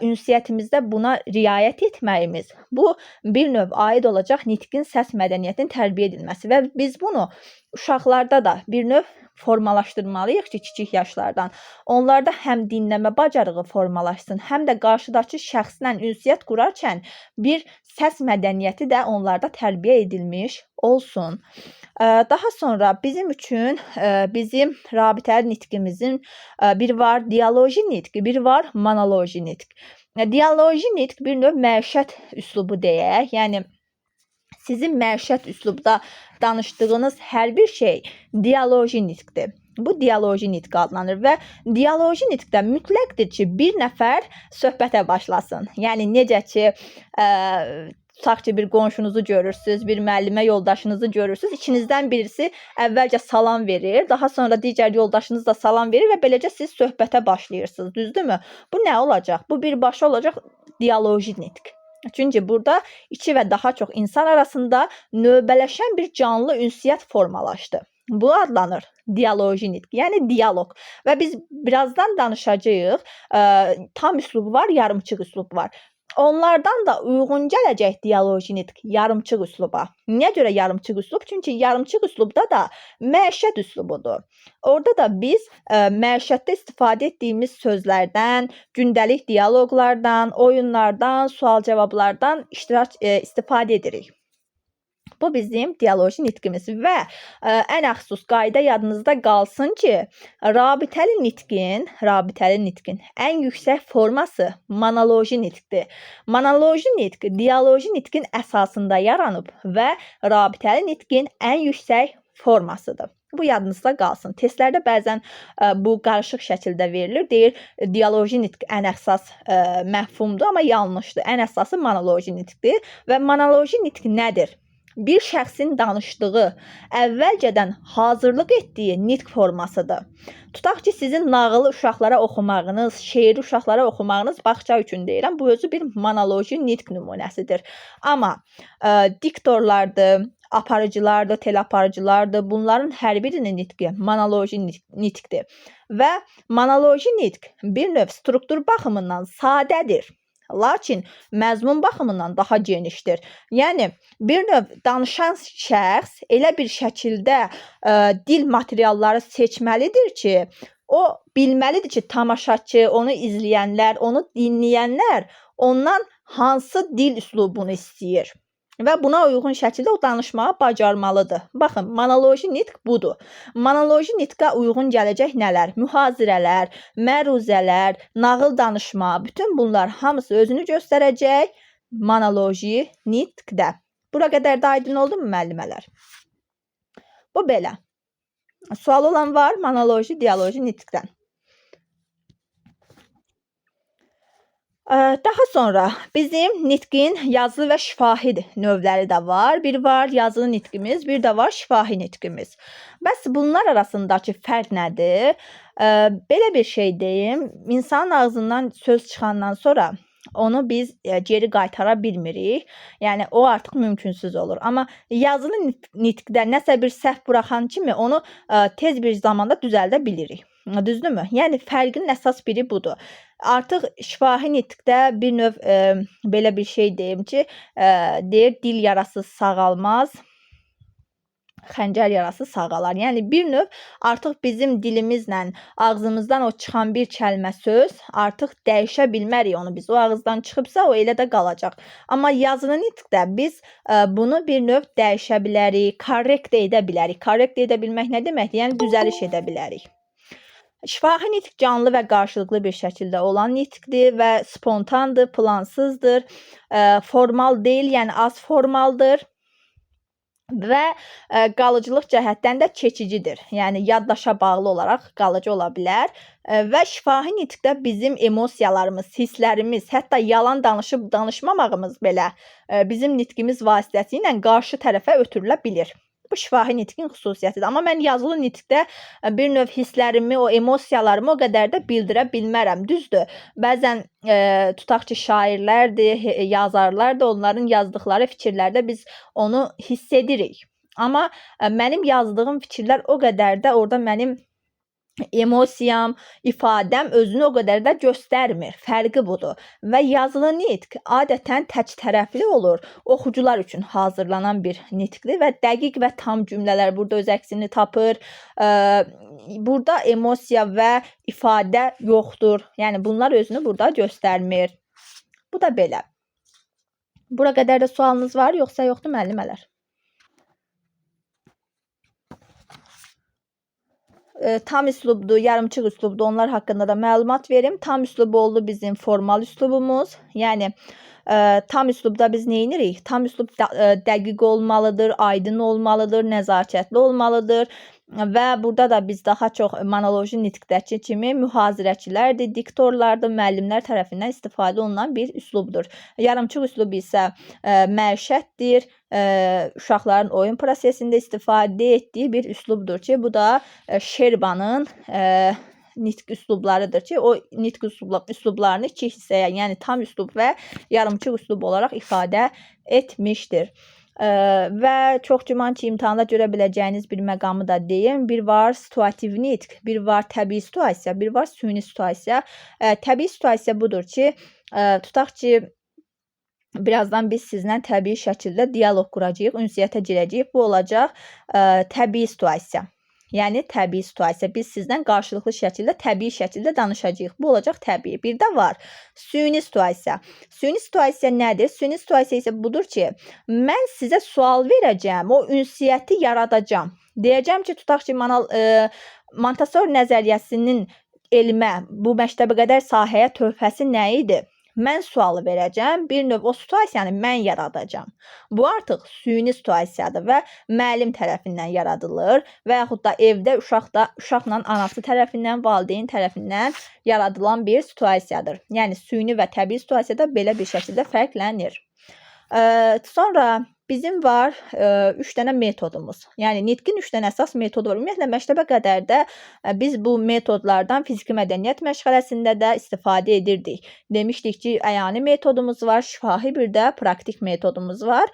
ünsiyyətimizdə buna riayət etməyimiz, bu bir növ aid olacaq nitqin səs mədəniyyətinin tərbiyə edilməsi və biz bunu uşaqlarda da bir növ formalaşdırmalıyıq ki, kiçik yaşlardan. Onlarda həm dinləmə bacarığı formalaşsın, həm də qarşıdakı şəxslə ünsiyyət qurarkən bir səs mədəniyyəti də onlarda tərbiyə edilmiş olsun. Daha sonra bizim üçün bizim rabitəli nitqimizin bir var dialoji nitq, bir var monoloji nitq. Dialoji nitq bir növ məişət üslubu deyək, yəni sizin məişət üslubda danışdığınız hər bir şey dialoji nitqdir. Bu dialoji nitq adlanır və dialoji nitqdə mütləqdir ki, bir nəfər söhbətə başlasın. Yəni necə ki, tutaq ki, bir qonşunuzu görürsünüz, bir müəllimə yoldaşınızı görürsünüz, ikinizdən birisi əvvəlcə salam verir, daha sonra digər yoldaşınız da salam verir və beləcə siz söhbətə başlayırsınız, düzdürmü? Bu nə olacaq? Bu birbaşa olacaq dialoji nitq. Çünki burada 2 və daha çox insan arasında növbələşən bir canlı ünsiyyət formalaşdı. Bu adlanır dialoji nitq, yəni dialoq. Və biz birazdan danışacağıq. Tam üslub var, yarımçıq üslub var. onlardan da uyğun gələcək dialoji nitq yarımçıq üsluba. Niyə görə yarımçıq üslub? Çünki yarımçıq üslubda da məişət üslubudur. Orada da biz məişətdə istifadə etdiyimiz sözlərdən, gündəlik dialoqlardan, oyunlardan, sual-cavablardan istifadə edirik. Bu bizim dialoji nitqimiz və ən əxsus qayda yadınızda qalsın ki, rabitəli nitqin ən yüksək forması monoloji nitqdir. Monoloji nitq dialoji nitqin əsasında yaranıb və rabitəli nitqin ən yüksək formasıdır. Bu yadınızda qalsın. Testlərdə bəzən bu qarışıq şəkildə verilir. Deyir, dialoji nitq ən əsas məfhumdur, amma yanlışdır. Ən əsası monoloji nitqdir və monoloji nitq nədir? Bir şəxsin danışdığı, əvvəlcədən hazırlıq etdiyi nitq formasıdır. Tutaq ki, sizin nağılı uşaqlara oxumağınız, şeiri uşaqlara oxumağınız bağça üçün deyirəm. Bu özü bir monoloji nitq nümunəsidir. Amma diktorlardır, aparıcılardır, teleaparıcılardır. Bunların hər birinin nitqi monoloji nitqdir. Və monoloji nitq bir növ struktur baxımından sadədir. Lakin məzmun baxımından daha genişdir. Yəni, bir növ danışan şəxs elə bir şəkildə dil materialları seçməlidir ki, o bilməlidir ki, tamaşaçı, onu izləyənlər, onu dinləyənlər ondan hansı dil üslubunu istəyir. Və buna uyğun şəkildə o danışmağı bacarmalıdır. Baxın, monoloji nitq budur. Monoloji nitqə uyğun gələcək nələr? Mühazirələr, məruzələr, nağıl danışma, bütün bunlar hamısı özünü göstərəcək monoloji nitqdə. Bura qədər də aydın oldu mu müəllimələr? Bu belə. Sual olan var monoloji, dialoji nitqdən. Daha sonra bizim nitqin yazılı və şifahi növləri də var. Bir var yazılı nitqimiz, bir də var şifahi nitqimiz. Bəs bunlar arasındakı fərq nədir? Belə bir şey deyim, insanın ağzından söz çıxandan sonra onu biz geri qaytara bilmirik. Yəni, o artıq mümkünsüz olur. Amma yazılı nitqdə nəsə bir səhv buraxan kimi onu tez bir zamanda düzəldə bilirik. Düzdürmü? Yəni, fərqin əsas biri budur. Artıq şifahi nitqdə bir növ belə bir şey deyim ki, deyir, dil yarası sağalmaz, xəncər yarası sağalar. Yəni, bir növ artıq bizim dilimizlə ağzımızdan o çıxan bir kəlmə söz artıq dəyişə bilmərik onu biz. O ağızdan çıxıbsa, o elə də qalacaq. Amma yazılı nitqdə biz bunu bir növ dəyişə bilərik, korrekt edə bilərik. Korrekt edə bilmək nə deməkdir? Yəni, düzəliş edə bilərik. Şifahi nitq canlı və qarşılıqlı bir şəkildə olan nitqdir və spontandır, plansızdır, formal deyil, yəni az formaldır və qalıcılıq cəhətdən də keçicidir. Yəni, yaddaşa bağlı olaraq qalıcı ola bilər və şifahi nitqdə bizim emosiyalarımız, hisslərimiz, hətta yalan danışıb danışmamağımız belə bizim nitqimiz vasitəsilə qarşı tərəfə ötürülə bilir. Bu şifahi nitqin xüsusiyyətidir. Amma mən yazılı nitqdə bir növ hisslərimi, o emosiyalarımı o qədər də bildirə bilmərəm. Düzdür, bəzən tutaq ki, şairlərdir, yazarlardır, onların yazdıqları fikirlərdə biz onu hiss edirik. Amma mənim yazdığım fikirlər o qədər də orada mənim emosiyam, ifadəm özünü o qədər də göstərmir. Fərqi budur. Və yazılı nitq adətən tək tərəfli olur. Oxucular üçün hazırlanan bir nitqdir və dəqiq və tam cümlələr burada öz əksini tapır. Burada emosiya və ifadə yoxdur. Yəni, bunlar özünü burada göstərmir. Bu da belə. Bura qədər də sualınız var, yoxsa yoxdur müəllimələr? Tam üslubdur, yarımçıq üslubdur. Onlar haqqında da məlumat verim. Tam üslub oldu bizim formal üslubumuz. Yəni, tam üslubda biz nə edirik? Tam üslub dəqiq olmalıdır, aydın olmalıdır, nəzakətli olmalıdır. Və burada da biz daha çox monoloji nitqdəki kimi mühazirəçilərdir, diktorlardır, müəllimlər tərəfindən istifadə olunan bir üslubdur. Yarımçıq üslub isə məişətdir, uşaqların oyun prosesində istifadə etdiyi bir üslubdur ki, bu da Şerbanın nitq üslublarıdır ki, o nitq üslublarını iki hissəyə, yəni tam üslub və yarımçıq üslub olaraq ifadə etmişdir. Və çox güman ki, imtahanda görə biləcəyiniz bir məqamı da deyim. Bir var situativ nitq, bir var təbii situasiya, bir var süni situasiya. Təbii situasiya budur ki, tutaq ki, Birazdan biz sizlə təbii şəkildə dialoq quracağıq, ünsiyyətə girəcəyik. Bu olacaq təbii situasiya. Yəni təbii situasiya. Biz sizdən qarşılıqlı şəkildə, təbii şəkildə danışacağıq. Bu olacaq təbii. Bir də var süni situasiya. Süni situasiya nədir? Süni situasiya isə budur ki, mən sizə sual verəcəm, o ünsiyyəti yaradacağam. Deyəcəm ki, tutaq ki, Montessori nəzəriyyəsinin elmə, bu məktəbə qədər sahəyə töhfəsi nə idi? Mən sualı verəcəm, bir növ o situasiyanı mən yaradacağam. Bu artıq süni situasiyadır və müəllim tərəfindən yaradılır və yaxud da evdə uşaqla anası tərəfindən, valideyn tərəfindən yaradılan bir situasiyadır. Yəni süni və təbii situasiyada belə bir şəkildə fərqlənir. Sonra bizim var 3 dənə metodumuz. Yəni nitqin 3 dənə əsas metodu var. Ümumiyyətlə məktəbə qədər də biz bu metodlardan fiziki mədəniyyət məşğələsində də istifadə edirdik. Demişdik ki, əyani metodumuz var, şifahi bir də praktik metodumuz var.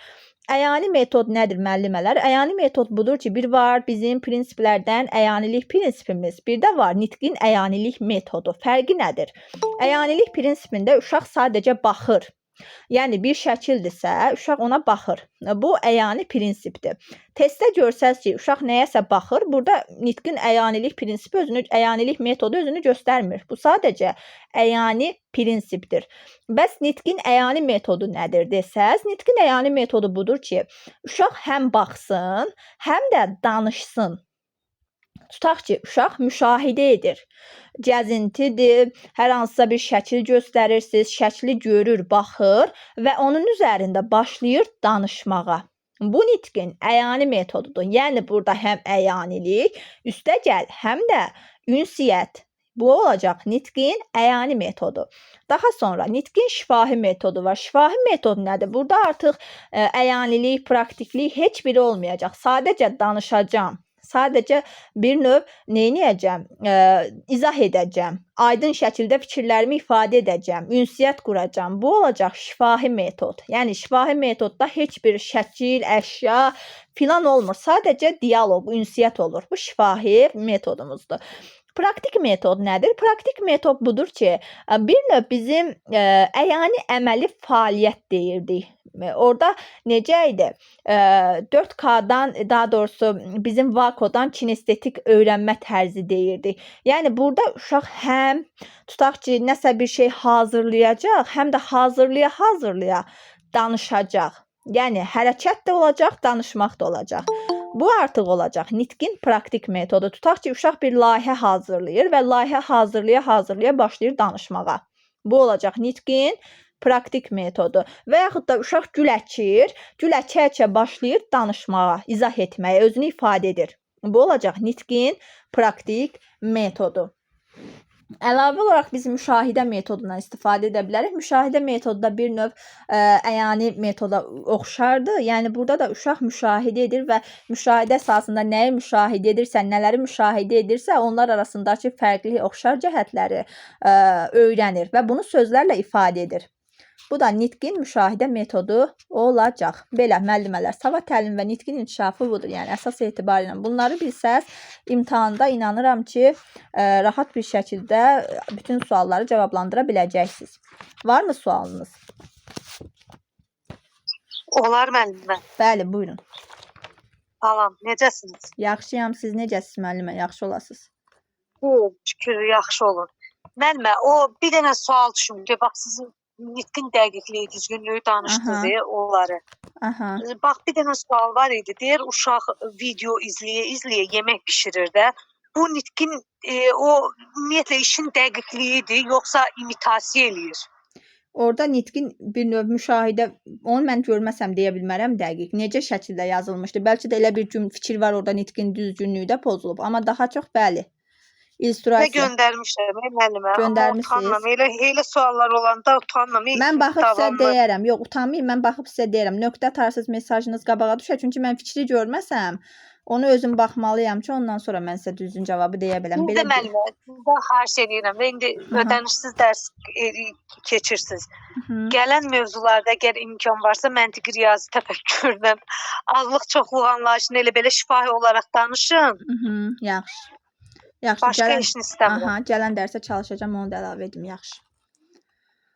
Əyani metod nədir müəllimələr? Əyani metod budur ki, bir var bizim prinsiplərdən əyanilik prinsipimiz, bir də var nitqin əyanilik metodu. Fərqi nədir? Əyanilik prinsipində uşaq sadəcə baxır. Yəni bir şəkildirsə, uşaq ona baxır. Bu əyani prinsipdir. Testdə görsəz ki, uşaq nəyəsə baxır, burada nitqin əyanilik prinsipi əyanilik metodu özünü göstərmir. Bu sadəcə əyani prinsipdir. Bəs nitqin əyani metodu nədir desəz, nitqin əyani metodu budur ki, uşaq həm baxsın, həm də danışsın. Tutaq ki, uşaq müşahidə edir. Gəzintidir, hər hansısa bir şəkil göstərirsiniz, şəkli görür, baxır və onun üzərində başlayır danışmağa. Bu nitqin əyani metodudur. Yəni burada həm əyanilik, üstəgəl həm də ünsiyyət. Bu olacaq nitqin əyani metodu. Daha sonra nitqin şifahi metodu var. Şifahi metod nədir? Burada artıq əyanilik, praktiklik heç biri olmayacaq. Sadəcə danışacağam. Sadəcə bir növ neyniyəcəm? İzah edəcəm. Aydın şəkildə fikirlərimi ifadə edəcəm. Ünsiyyət quracağam. Bu olacaq şifahi metod. Yəni şifahi metodda heç bir şəkil, əşya filan olmur. Sadəcə dialoq, ünsiyyət olur. Bu şifahi metodumuzdur. Praktik metod nədir? Praktik metod budur ki, bir növ bizim əyani əməli fəaliyyət deyirdik. Orada necə idi? 4K-dan, daha doğrusu bizim Vakodan kinestetik öyrənmə tərzi deyirdik. Yəni burada uşaq həm tutaq ki, nəsə bir şey hazırlayacaq, həm də hazırlaya danışacaq. Yəni hərəkət də olacaq, danışmaq da olacaq. Bu artıq olacaq nitqin praktik metodu. Tutaq ki, uşaq bir layihə hazırlayır və layihə hazırlaya başlayır danışmağa. Bu olacaq nitqin praktik metodu. Və yaxud da uşaq gül əkir, gül əkə başlayır danışmağa, izah etməyə, özünü ifadə edir. Bu olacaq nitqin praktik metodu. Əlavə olaraq biz müşahidə metodundan istifadə edə bilərik. Müşahidə metodu da bir növ əyani metoda oxşardır. Yəni burada da uşaq müşahidə edir və müşahidə əsasında nəyi müşahidə edirsə, nələri müşahidə edirsə, onlar arasındakı fərqli oxşar cəhətləri öyrənir və bunu sözlərlə ifadə edir. Bu da nitqin müşahidə metodu olacaq. Belə müəllimələr, savad təlim və nitqin inkişafı budur. Yəni əsas etibarıyla bunları bilsəz, imtahanda inanıram ki, rahat bir şəkildə bütün sualları cavablandıra biləcəksiniz. Varmı sualınız? Olar müəllimə. Bəli, buyurun. Salam, necəsiniz? Yaxşıyam, siz necəsiniz müəllimə? Yaxşı olasınız. Şükür, yaxşı olun. Müəllimə, o bir dənə sual düşün ki, bax sizin nitqin dəqiqliyi, düzgünlüyü danışdınız onları. Bax bir dənə sual var idi. Deyir uşaq video izləyə yemək bişirir də. Bu nitqin o ümumiyyətlə işin dəqiqliyidir, yoxsa imitasiya eləyir? Orada nitqin bir növ müşahidə, onu mən görməsəm deyə bilmərəm dəqiq. Necə şəkildə yazılmışdı? Bəlkə də elə bir fikir var orada nitqin düzgünlüyü də pozulub. Amma daha çox bəli. İllüstrasiya. Nə göndərmişəm müəllimə. Göndərmişsiniz. Elə suallar olanda utanmam. Mən baxıb sizə deyərəm. Yox, utanmayın, mən baxıb sizə deyərəm. Nöqtə atarsınız, mesajınız qabağa düşər. Çünki mən fikri görməsəm, onu özüm baxmalıyam ki, ondan sonra mən sizə düzgün cavabı deyə biləm. Belə müəllimə, sizdən xahiş edirəm. İndi ödənişsiz dərs keçirsiniz. Gələn mövzularda əgər imkan varsa məntiqi riyazi təfəkkürlə, azlıq çoxluq anlayışını elə belə şifahi olaraq danışın. Yaxşı. Yaxşı, başqa işini istəmirəm. Gələn dərsə çalışacağam, onu da əlavə edim, yaxşı.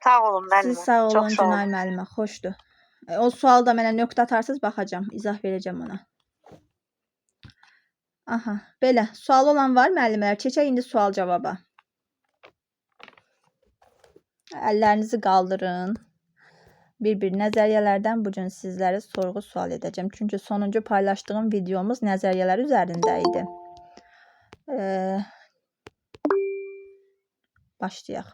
Sağ olun Siz müəllimə. sağ Çox olun sağ Günay olun. müəllimə, xoşdur. O sualda mənə nöqtə atarsınız, baxacağam, izah verəcəm ona. Aha, belə. Sual olan var müəllimlər? Keçək indi sual cavaba. Əllərinizi qaldırın. Bir-bir nəzəriyyələrdən bu gün sizlərə sorğu-sual edəcəm. Çünki sonuncu paylaşdığım videomuz nəzəriyyələr üzərində idi. Başlayaq.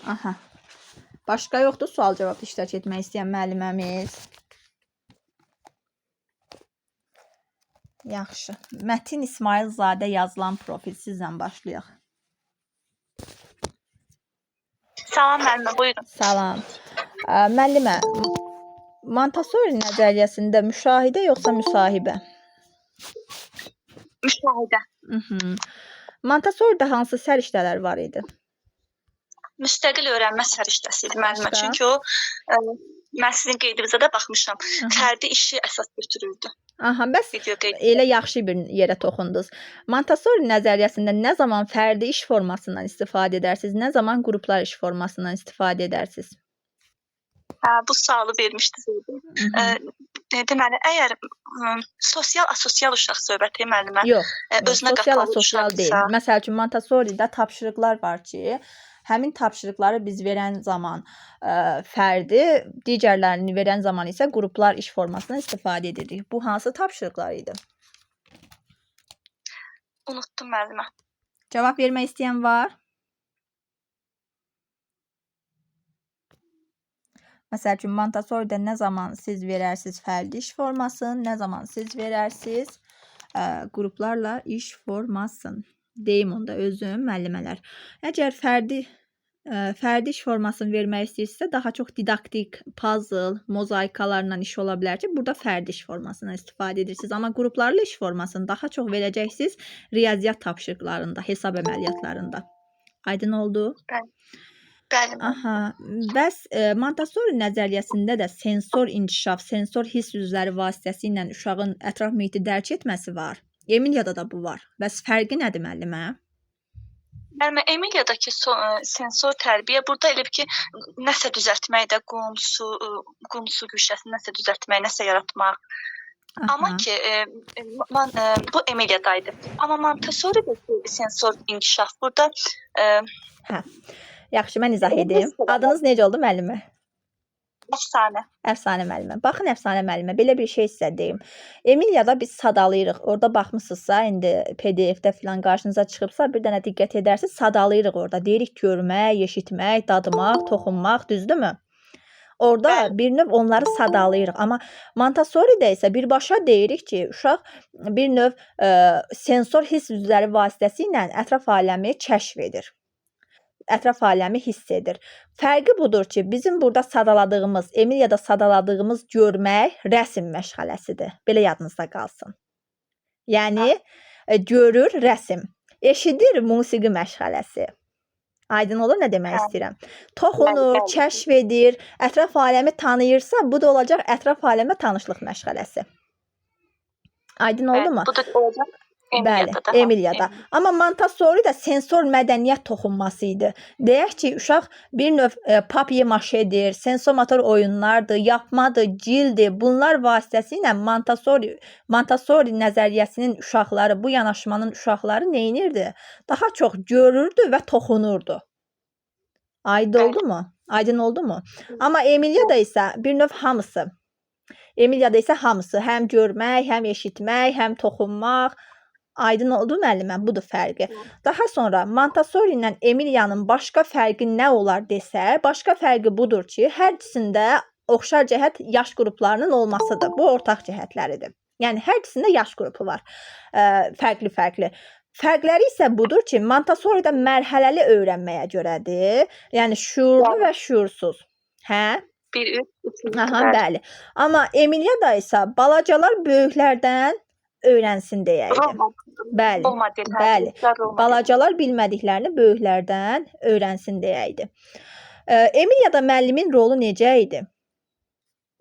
Aha. Başqa yoxdur sual-cavab iştirak etmək istəyən müəlliməmiz. Yaxşı. Mətin İsmailzadə yazılan profil sizlə başlayaq. Salam müəllimə, buyurun. Salam. Müəllimə, Montessori nəzəriyyəsində müşahidə yoxsa müsahibə? Müşahidə. Montessori'də hansı səriştələr var idi? Müstəqil öyrənmə səriştəsi idi müəllimə. Çünki o, mən sizin qeydinizə də baxmışam, fərdi işi əsas götürürdü. Aha, bəs elə yaxşı bir yerə toxundunuz. Montessori nəzəriyyəsində nə zaman fərdi iş formasından istifadə edərsiniz, nə zaman qruplar iş formasından istifadə edərsiniz? Bu sualı vermişdiniz. Deməli, əgər sosial-asosial uşaq söhbəti müəllimə, yox, özünə qapalı sosial deyil. Məsəl üçün Montessori'də tapşırıqlar var ki, həmin tapşırıqları biz verən zaman fərdi, digərlərini verən zaman isə qruplar iş formasından istifadə edirik. Bu hansı tapşırıqlar idi? Unutdum müəllimə. Cavab vermək istəyən var? Məsəl üçün Montessori'də nə zaman siz verərsiniz fərdi iş formasını, nə zaman siz verərsiniz qruplarla iş formasını. Deyim onda özüm müəllimələr. Əgər fərdi iş formasını vermək istəyirsinizsə, daha çox didaktik, puzzle, mozaikalarla iş ola bilər ki, burada fərdi iş formasından istifadə edirsiniz. Amma qruplarla iş formasını daha çox verəcəksiniz riyaziyyat tapşırıqlarında, hesab əməliyyatlarında. Aydın oldu? Bəli. Aha, bəs Montessori nəzəriyyəsində də sensor inkişaf, sensor hiss üzvləri vasitəsilə uşağın ətraf mühiti dərk etməsi var. Emiliyada da bu var. Bəs fərqi nədir müəllimə? Müəllimə, Emiliyadakı sensor tərbiyə burada elə bir ki, nəsə düzəltməkdə, qunsu güşəsini nəsə düzəltmək, nəsə yaratmaq. Amma ki, bu Emiliyadaydı. Amma Montessori'dəki sensor inkişaf burada... Yaxşı, mən izah edeyim. Adınız necə oldu müəllimə? Əfsanə. Əfsanə müəllimə. Baxın Əfsanə müəllimə, belə bir şey sizə deyim. Emiliyada biz sadalayırıq. Orada baxmısınızsa, indi PDF-də filan qarşınıza çıxıbsa, bir dənə diqqət edərsiniz, sadalayırıq orada. Deyirik görmək, eşitmək, dadmaq, toxunmaq, düzdürmü? Orada bir növ onları sadalayırıq. Amma Montessori'də isə birbaşa deyirik ki, uşaq bir növ sensor hiss üzvləri vasitəsilə ətraf aləmi kəşf edir. Ətraf aləmi hiss edir. Fərqi budur ki, bizim burada sadaladığımız, Emiliyada sadaladığımız görmək rəsm məşğələsidir. Belə yadınızda qalsın. Yəni, görür rəsm, eşidir musiqi məşğələsi. Aydın olur nə demək istəyirəm? Toxunur, kəşf edir, ətraf aləmi tanıyırsa, bu da olacaq ətraf aləmə tanışlıq məşğələsi. Aydın oldu mu? Bu da olacaq. Bəli, Emiliyada. Amma Montessori də sensor mədəniyyət toxunması idi. Deyək ki, uşaq bir növ papye-maşedir, sensomotor oyunlardır, yapmadır, cildir. Bunlar vasitəsilə Montessori nəzəriyyəsinin uşaqları, bu yanaşmanın uşaqları neynirdi? Daha çox görürdü və toxunurdu. Aydın oldu mu? Amma Emiliyada isə bir növ hamısı. Emiliyada isə hamısı. Həm görmək, həm eşitmək, həm toxunmaq. Aydın oldu müəllimə, budur fərqi. Daha sonra Montessori ilə Emiliyanın başqa fərqi nə olar desə, başqa fərqi budur ki, hər ikisində oxşar cəhət yaş qruplarının olmasıdır. Bu ortaq cəhətləridir. Yəni hər ikisində yaş qrupu var. Fərqli-fərqli. Fərqləri isə budur ki, Montessori'də mərhələli öyrənməyə görədir. Yəni şuurlu və şuursuz. Hə? 1, 3, 3. Aha, bəli. Amma Emiliyada isə balacalar böyüklərdən öyrənsin deyəydi. Bəli. Balacalar bilmədiklərini böyüklərdən öyrənsin deyəydi. Emiliyada müəllimin rolu necə idi?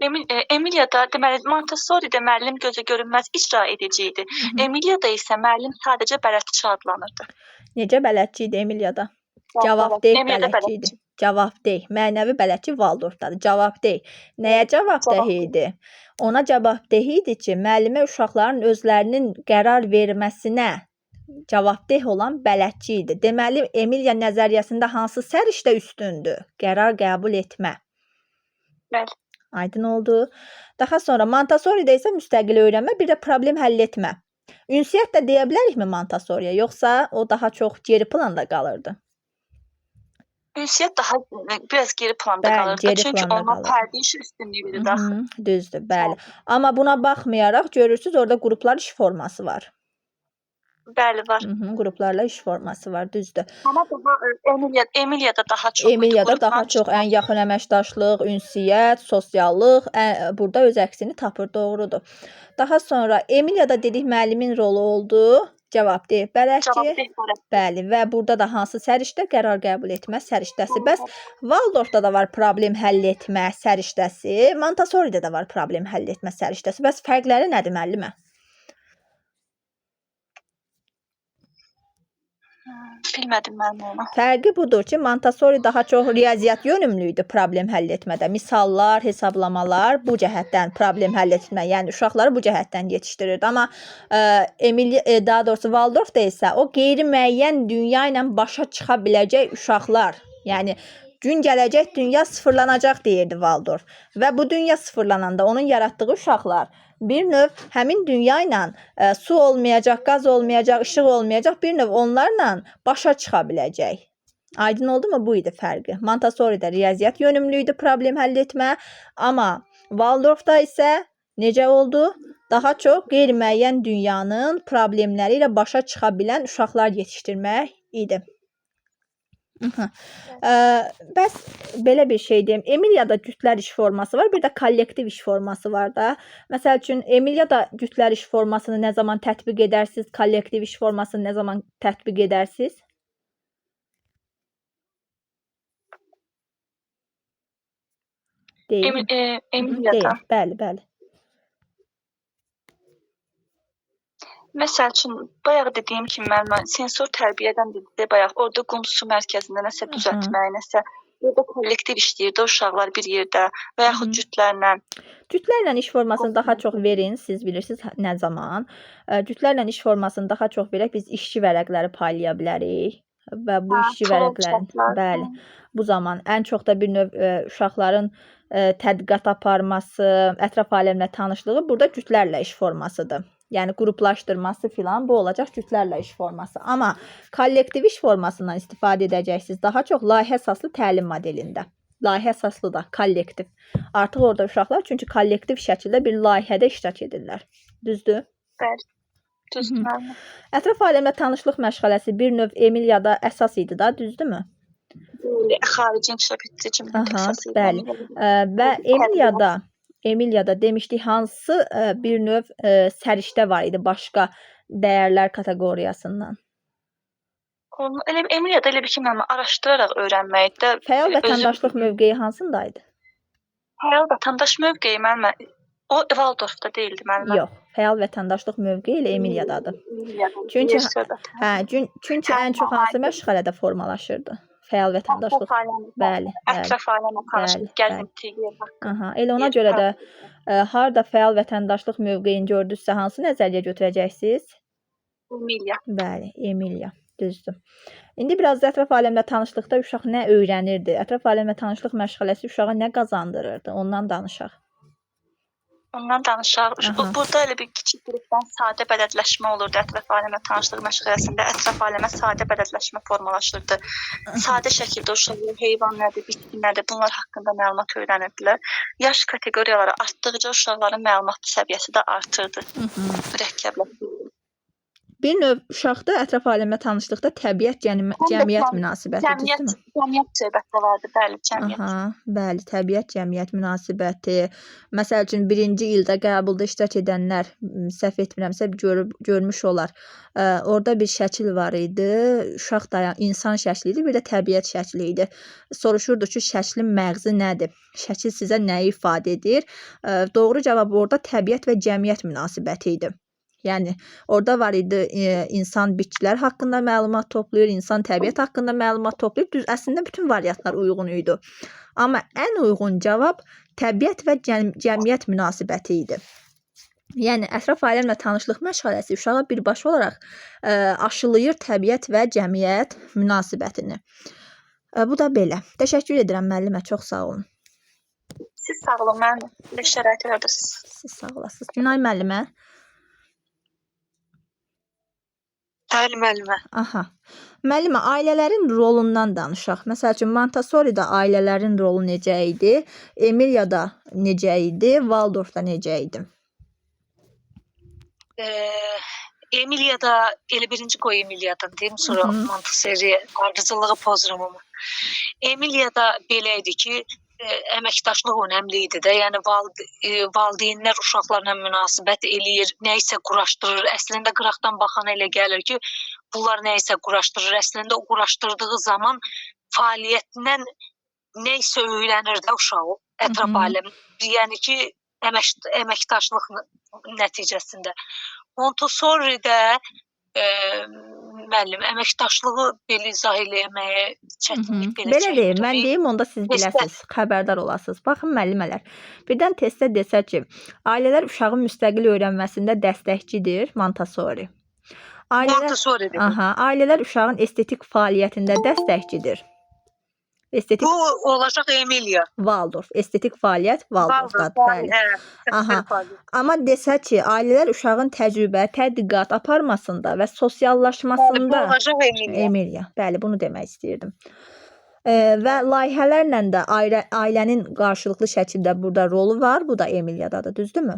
Emiliyada, deməli, Montessori'də müəllim gözə görünməz icra edici idi. Emiliyada isə müəllim sadəcə bələdçi adlanırdı. Necə bələdçi idi Emiliyada? Cavabdeh Emiliya da bələdçi idi. bələdçi. Cavabdeh. Mənəvi bələdçi Valdorfdadır. Cavabdeh. Nəyə cavabdeh idi? Ona cavabdeh idi ki, müəllimə uşaqların özlərinin qərar verməsinə cavabdeh olan bələdçi idi. Deməli, Emiliya nəzəriyyəsində hansı səriştə üstündür? Qərar qəbul etmə. Bəli. Aydın oldu. Daha sonra Montessori'də isə müstəqil öyrənmə, bir də problem həll etmə. Ünsiyyət də deyə bilərikmi Montessori'yə, yoxsa o daha çox geri planda qalırdı? Ünsiyyət daha biraz geri planda Bəli, qalırdı. geri Çünki planda onlar qalırdı. fərdi iş üstünlüyü idi daxil. Düzdür, bəli. Amma buna baxmayaraq görürsüz, orada qruplar iş forması var. Bəli, var. Qruplarla iş forması var, düzdür. Amma daha Emiliyada daha çox. Emiliyada daha çox ən yaxın əməkdaşlıq, ünsiyyət, sosiallıq burada öz əksini tapır, doğrudur. Daha sonra Emiliyada dedik müəllimin rolu oldu. Cavabdeh bələdçi. Bəli, və burada da hansı səriştə? Qərar qəbul etmə səriştəsi. Bəs Valdorfda da var problem həll etmə səriştəsi. Montessori'də də var problem həll etmə səriştəsi. Bəs fərqləri nədir müəllimə? Bilmədim mən onu. Fərqi budur ki, Montessori daha çox riyaziyyat yönümlü idi problem həll etmədə. Misallar, hesablamalar bu cəhətdən problem həll etmə, yəni uşaqları bu cəhətdən yetişdirirdi. Amma daha doğrusu Valdorfda isə o qeyri-müəyyən dünya ilə başa çıxa biləcək uşaqlar, yəni gün gələcək dünya sıfırlanacaq deyirdi Valdorf. Və bu dünya sıfırlananda onun yaratdığı uşaqlar bir növ həmin dünya ilə su olmayacaq, qaz olmayacaq, işıq olmayacaq, bir növ onlarla başa çıxa biləcək. Aydın oldu mu? Bu idi fərqi. Montessori'də riyaziyyat yönümlü idi problem həll etmə, amma Valdorfda isə necə oldu? Daha çox qeyri-müəyyən dünyanın problemləri ilə başa çıxa bilən uşaqlar yetişdirmək idi. Bəs belə bir şey deyim. Emiliyada cütlər iş forması var, bir də kollektiv iş forması var da. Məsəl üçün Emiliyada cütlər iş formasını nə zaman tətbiq edərsiniz, kollektiv iş formasını nə zaman tətbiq edərsiniz? Emiliyada. Bəli, bəli. Məsəl üçün, bayaq dediyim kimi müəllimə sensor tərbiyədən dedi, bayaq orada qum su mərkəzində nəsə düzəltmək, nəsə burada kollektiv işləyirdi uşaqlar bir yerdə və yaxud cütlərlə. Cütlərlə iş formasını daha çox verin, siz bilirsiniz nə zaman. Cütlərlə iş formasını daha çox verək, biz işçi vərəqləri paylaya bilərik və bu işçi vərəqlərin, bəli, bu zaman ən çox da bir növ uşaqların tədqiqat aparması, ətraf aləmlə tanışlığı burada cütlərlə iş formasıdır. Yəni qruplaşdırması filan bu olacaq cütlərlə iş forması. Amma kollektiv iş formasından istifadə edəcəksiniz daha çox layihə əsaslı təlim modelində. Layihə əsaslı da kollektiv. Artıq orada uşaqlar çünki kollektiv şəkildə bir layihədə iştirak edirlər. Düzdür? Bəli. Düzdür. Ətraf aləmlə tanışlıq məşğələsi bir növ Emiliyada əsas idi da, düzdürmü? Xarici inkişaf edici əsas idi. Bəli. Və Emiliyada demişdik hansı bir növ səriştə var idi başqa dəyərlər kateqoriyasından? Elə Emiliyada elə bir ki, müəllimə araşdıraraq öyrənməkdə. Fəal vətəndaşlıq mövqeyi hansındaydı? Fəal vətəndaş mövqeyi müəllimə o Valdorfda deyildi müəllimə. Yox, fəal vətəndaşlıq mövqeyi elə Emiliyadadır. Çünki ən çox hansı məşğələdə formalaşırdı? Fəal vətəndaşlıq. Bəli. Ətraf aləmlə tanışlıq, gəzinti, elə ona görə də harda fəal vətəndaşlıq mövqeyini gördünüzsə hansı nəzəriyyə götürəcəksiniz? Emiliya. Bəli, Emiliya. Düzdür. İndi biraz da ətraf aləmlə tanışlıqda uşaq nə öyrənirdi? Ətraf aləmlə tanışlıq məşğələsi uşağa nə qazandırırdı? Ondan danışaq. Ondan danışaq. Burada elə bir kiçik qrupdan sadə bələdləşmə olurdu ətraf aləmlə tanışlıq məşğələsində. Ətraf aləmə sadə bələdləşmə formalaşırdı. Sadə şəkildə uşaqlar heyvan nədir, bitki nədir, bunlar haqqında məlumat öyrənirdilər. Yaş kateqoriyaları artdıqca uşaqların məlumat səviyyəsi də artırdı. Mürəkkəbləşirdi. Bir növ uşaqda ətraf aləmlə tanışlıqda təbiət, cəmiyyət münasibəti, düzdürmü? Cəmiyyət söhbəti vardı, bəli, cəmiyyət. Bəli, təbiət, cəmiyyət münasibəti. Məsəl üçün, 1-ci ildə qəbulda iştirak edənlər, səhv etmirəmsə, görmüş olar. Orada bir şəkil var idi, uşaq insan şəkli idi, bir də təbiət şəkli idi. Soruşurdu ki, şəklin məğzi nədir? Şəkil sizə nəyi ifadə edir? Doğru cavab orada təbiət və cəmiyyət münasibəti idi. Yəni orada var idi insan bitkilər haqqında məlumat toplayır, insan təbiət haqqında məlumat toplayır. Düz əslində bütün variantlar uyğun idi. Amma ən uyğun cavab təbiət və cəmiyyət münasibəti idi. Yəni ətraf aləmlə tanışlıq məşğələsi uşağa birbaşa olaraq aşılayır təbiət və cəmiyyət münasibətini. Bu da belə. Təşəkkür edirəm müəllimə, çox sağ olun. Siz sağ olun, mən şərait verdiniz. Siz sağ olasınız. Günay müəllimə. Bəli, müəllimə. Aha. Müəllimə, ailələrin rolundan danışaq. Məsəl üçün Montessori'da ailələrin rolu necə idi? Emilia'da necə idi? Waldorf'da necə idi? Emilia'da elə birinci qoy Emilia'dan deyim, sonra Montessori ardıcılığı pozurum ama. Emilia'da belə idi ki, əməkdaşlıq önəmli idi də. Yəni valideynlər uşaqlarla münasibət eləyir, nə isə quraşdırır. Əslində qıraqdan baxana elə gəlir ki, bunlar nə isə quraşdırır. Əslində o quraşdırdığı zaman fəaliyyətindən nə isə öyrənir də uşaq ətraf aləm. Yəni ki, əməkdaşlıq nəticəsində. Montessori'də müəllim, əməkdaşlığı belə izah eləməyə çətinlik belə Belə deyim, mən deyim, onda siz biləsiniz, xəbərdar olasınız. Baxın müəllimələr, birdən testdə desə ki, ailələr uşağın müstəqil öyrənməsində dəstəkçidir, Montessori. Montessori'dir. Ailələr estetik estetik fəaliyyətində dəstəkçidir. Bu olacaq Emilia. Waldorf. Estetik fəaliyyət Waldorfdadır. Bəli. Amma desə ki, ailələr uşağın təcrübə, tədqiqat aparmasında və sosiallaşmasında bu olacaq Emilia. Bəli, bunu demək istəyirdim. Və layihələrlə də ailənin qarşılıqlı şəkildə burada rolu var. Bu da Emilia'dadır, düzdürmü?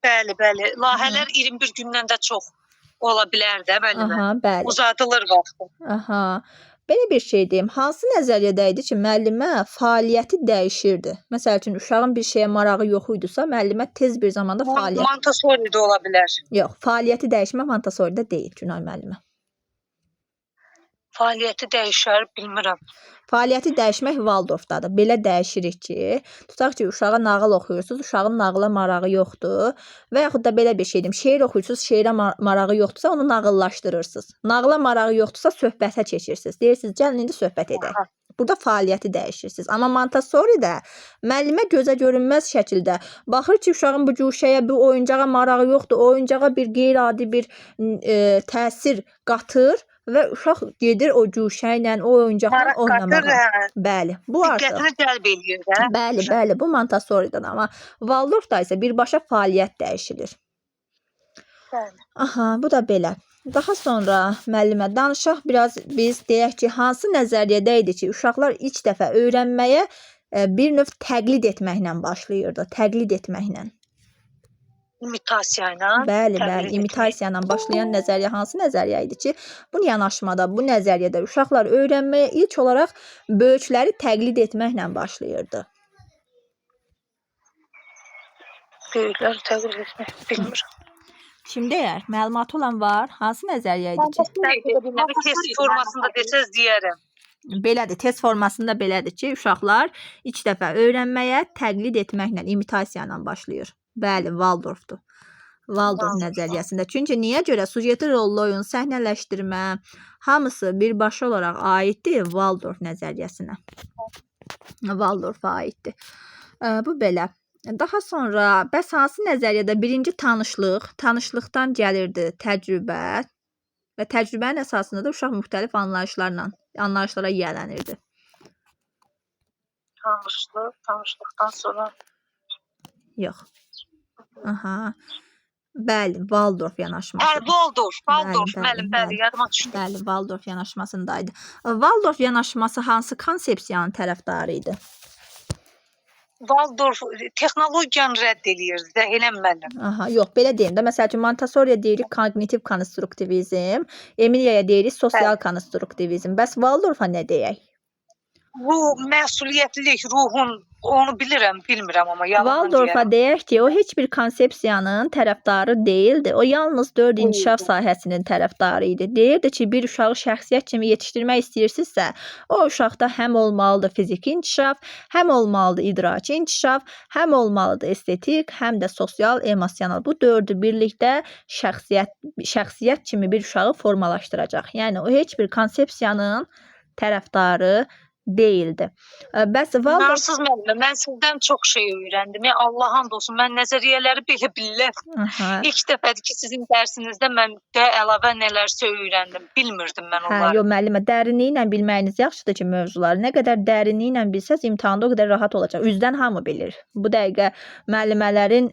Bəli, bəli. Layihələr 21 gündən də çox ola bilər də, müəllimə. Uzadılır vaxtı. Belə bir şey deyim. Hansı nəzəriyyədə idi ki, müəllimə fəaliyyəti dəyişirdi? Məsəl üçün, uşağın bir şeyə marağı yox idisə, müəllimə tez bir zamanda fəaliyyət... Montessori'də ola bilər. Yox, fəaliyyəti dəyişmək Montessori'də deyil, Günay müəllimə. Fəaliyyəti dəyişər, bilmirəm. Fəaliyyəti dəyişmək Waldorfdadır. Belə dəyişirik ki, tutaq ki, uşağa nağıl oxuyursunuz, uşağın nağıla marağı yoxdur və yaxud da belə bir şey deyim, şeir oxuyursunuz, şeirə marağı yoxdursa, onu nağıllaşdırırsınız. Nağıla marağı yoxdursa, söhbətə keçirsiniz. Deyirsiniz, gəlin indi söhbət edək. Burada fəaliyyəti dəyişirsiniz. Amma Montessori'də müəllimə gözə görünməz şəkildə baxır ki, uşağın bu cuşəyə, bu oyuncağa marağı yoxdur, oyuncağa bir qeyri-adi bir təsir qatır və uşaq gedir o cuşə ilə, o oyuncaqla oynamağa. Bəli, bu artıq. Diqqətini cəlb edir də. Bəli, bu Montessori'dən. Amma Waldorf'da isə birbaşa fəaliyyət dəyişilir. Bəli. Bu da belə. Daha sonra müəllimə danışaq biraz, biz deyək ki, hansı nəzəriyyədə idi ki, uşaqlar ilk dəfə öyrənməyə bir növ təqlid etməklə başlayırdı, təqlid etməklə. İmitasiya ilə. Bəli, imitasiya ilə başlayan nəzəriyyə hansı nəzəriyyə idi ki, bu yanaşmada, bu nəzəriyyədə uşaqlar öyrənməyə ilk olaraq böyükləri təqlid etməklə başlayırdı. Böyükləri təqlid etmək, bilmirəm. Kim deyər? Məlumatı olan var. Hansı nəzəriyyə idi ki? Test formasında desəz deyərəm. Belədir, test formasında belədir ki, uşaqlar ilk dəfə öyrənməyə təqlid etməklə, imitasiya ilə başlayır. Bəli, Waldorfdur. Waldorf nəzəriyyəsində. Çünki niyə görə? Sujeti rollu oyun, səhnələşdirmə, hamısı birbaşa olaraq aiddir Waldorf nəzəriyyəsinə. Waldorfa aiddir. Bu belə. Daha sonra, bəs hansı nəzəriyyədə birinci tanışlıqdan gəlirdi təcrübə və təcrübənin əsasında da uşaq müxtəlif anlayışlara yiyələnirdi. Tanışlıqdan sonra? Yox. Bəli, Waldorf yanaşması. Waldorf, bəli, yadıma düşdü. Bəli, Waldorf yanaşmasındaydı. Waldorf yanaşması hansı konsepsiyanın tərəfdarı idi? Waldorf texnologiyanı rədd eləyirdi də, elə mənim. Yox, belə deyim də, məsəl üçün Montessori'yə deyirik kognitiv konstruktivizm, Emilia'ya deyirik sosial konstruktivizm. Bəs Waldorf'a nə deyək? bu məsuliyyətlilik, ruhun onu bilirəm, bilmirəm amma yalandan Waldorfa deyərəm. deyək ki, o heç bir konsepsiyanın tərəfdarı deyildi. O yalnız 4 inkişaf sahəsinin tərəfdarı idi. Deyirdi ki, bir uşağı şəxsiyyət kimi yetişdirmək istəyirsinizsə, o uşaqda həm olmalıdır fiziki inkişaf, həm olmalıdır idraki inkişaf, həm olmalıdır estetik, həm də sosial, emosional. Bu dördü birlikdə şəxsiyyət kimi bir uşağı formalaşdıracaq. Yəni o heç bir konsepsiyanın tərəfdarı deyildi. Bəs Narsız müəllimə, mən sizdən çox şey öyrəndim. Allah and olsun, mən nəzəriyyələri belə bilirəm. İlk dəfədir ki, sizin dərsinizdə mən də əlavə nələrsə öyrəndim. Bilmirdim mən onları. Yox müəllimə, dərinliyi ilə bilməyiniz yaxşıdır ki, mövzuları. Nə qədər dərinliyi ilə bilsəz, imtahanda o qədər rahat olacaq. Üzdən hamı bilir. Bu dəqiqə müəllimələrin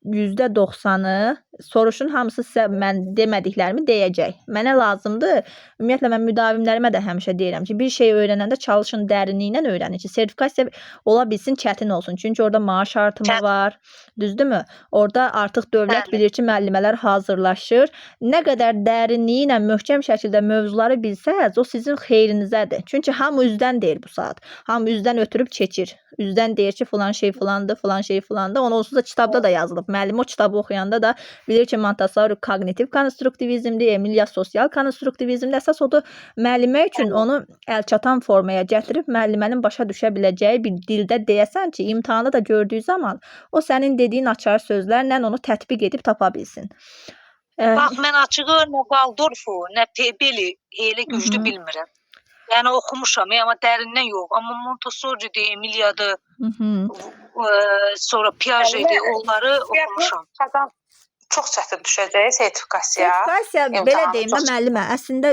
%90-ı soruşun, hamısı sizə mən demədiklərimi deyəcək. Mənə lazımdır. Ümumiyyətlə mən müdavimlərimə də həmişə deyirəm ki, bir şey öyrənəndə çalışın dərinliyi ilə öyrənin ki, sertifikasiya ola bilsin, çətin olsun. Çünki orada maaş artımı var. Düzdürmü? Orada artıq dövlət bilir ki, müəllimələr hazırlaşır. Nə qədər dərinliyi ilə möhkəm şəkildə mövzuları bilsəz, o sizin xeyrinizədir. Çünki hamı üzdən deyir bu saat. Hamı üzdən ötürüb keçir. Üzdən deyir ki, filan şey filandır, filan şey filandır. Onu onsuz da kitabda da yazılıb. Müəllim o kitabı oxuyanda da bilir ki, Montessori kognitiv konstruktivizmdir, Emilia sosial konstruktivizmdir. Əsas odur müəllimə üçün onu əlçatan formaya gətirib müəllimənin başa düşə biləcəyi bir dildə deyəsən ki, imtahanda da gördüyü zaman o sənin dediyin açar sözlərlə onu tətbiq edib tapa bilsin. Bax, mən açığı nə Waldorfu, nə Pebeli elə güclü bilmirəm. Yəni oxumuşam, amma dərindən yox. Amma Montessori'dir, Emilia'dır, sonra Piaget'dir, onları oxumuşam. Çox çətin düşəcək sertifikasiya. Sertifikasiya belə deyim də müəllimə, əslində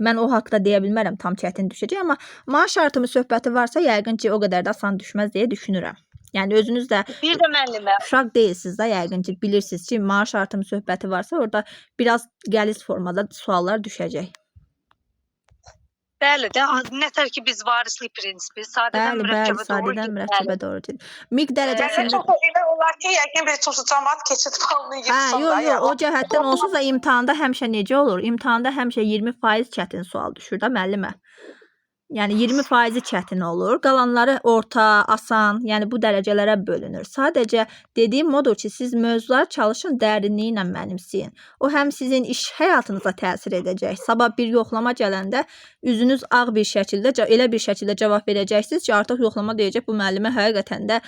mən o haqqda deyə bilmərəm tam çətin düşəcək, amma maaş artımı söhbəti varsa yəqin ki, o qədər də asan düşməz deyə düşünürəm. Yəni özünüz də bir də müəllimə uşaq deyilsiniz də, yəqin ki, bilirsiniz ki, maaş artımı söhbəti varsa orada biraz qəliz formada suallar düşəcək. Bəli də, nətər ki biz varislik prinsipi, sadədən mürəkkəbə doğru gedir. Miq dərəcəsində çox elə olar ki, yəqin bir çox cəmaət keçid balını yığsın da. Yox, o cəhətdən onsuz da imtahanda həmişə necə olur? İmtahanda həmişə 20% çətin sual düşür də müəllimə. Yəni 20% çətin olur. Qalanları orta, asan, yəni bu dərəcələrə bölünür. Sadəcə dediyim odur ki, siz mövzuları çalışın, dərinliyi ilə mənimsəyin. O həm sizin iş həyatınıza təsir edəcək. Sabah bir yoxlama gələndə üzünüz ağ bir şəkildə, elə bir şəkildə cavab verəcəksiniz ki, artıq yoxlama deyəcək bu müəllimə həqiqətən də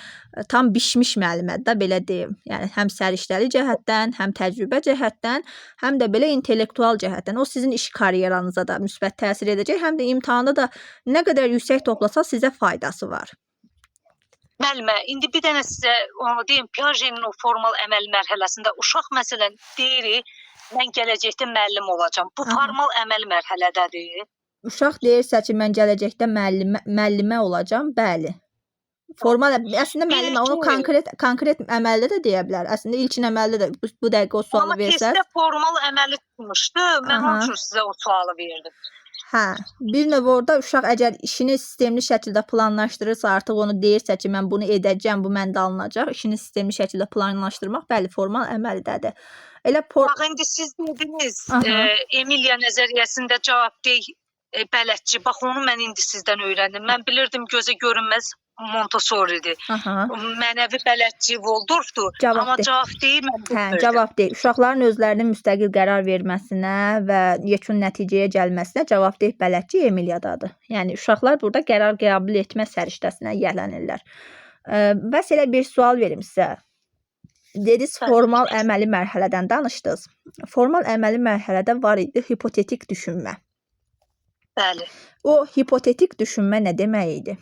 tam bişmiş müəllimədir də, belə deyim. Yəni həm səriştəli cəhətdən, həm təcrübə cəhətdən, həm də belə intellektual cəhətdən. O sizin iş karyeranıza da müsbət təsir edəcək, həm də imtahanda da nə qədər yüksək toplasa sizə faydası var. Müəllimə, indi bir dənə sizə onu deyim, Piaget'in o formal əməl mərhələsində uşaq məsələn deyir, mən gələcəkdə müəllim olacağam. Bu formal əməl mərhələdədir. Uşaq deyirsə ki, mən gələcəkdə müəllimə olacağam, bəli. Formal, əslində müəllimə onu konkret əməldə də deyə bilər. Əslində ilkin əməldə də bu dəqiqə o sualı versəz. Amma testdə formal əməli tutmuşdu, mən onun üçün sizə o sualı verdim. Hə, bir növ orada uşaq əgər işini sistemli şəkildə planlaşdırırsa, artıq onu deyirsə ki, mən bunu edəcəm, bu məndə alınacaq, işini sistemli şəkildə planlaşdırmaq, bəli, formal əməlidədir. Bax, indi siz dediniz, Emilia nəzəriyyəsində cavabdeh bələdçi, bax onu mən indi sizdən öyrəndim. Mən bilirdim gözə görünməz Montessori'dir. Mənəvi bələdçi Waldorfdur, amma cavabdeh mən bilmirdim. Cavabdeh. Uşaqların özlərinin müstəqil qərar verməsinə və yekun nəticəyə gəlməsinə cavabdeh bələdçi Emiliadadır. Yəni uşaqlar burada qərar qəbul etmə səriştəsinə yiyələnirlər. Bəs elə bir sual verim sizə. Dediniz formal əməli mərhələdən danışdınız. Formal əməli mərhələdə var idi hipotetik düşünmə. Bəli. O hipotetik düşünmə nə demək idi?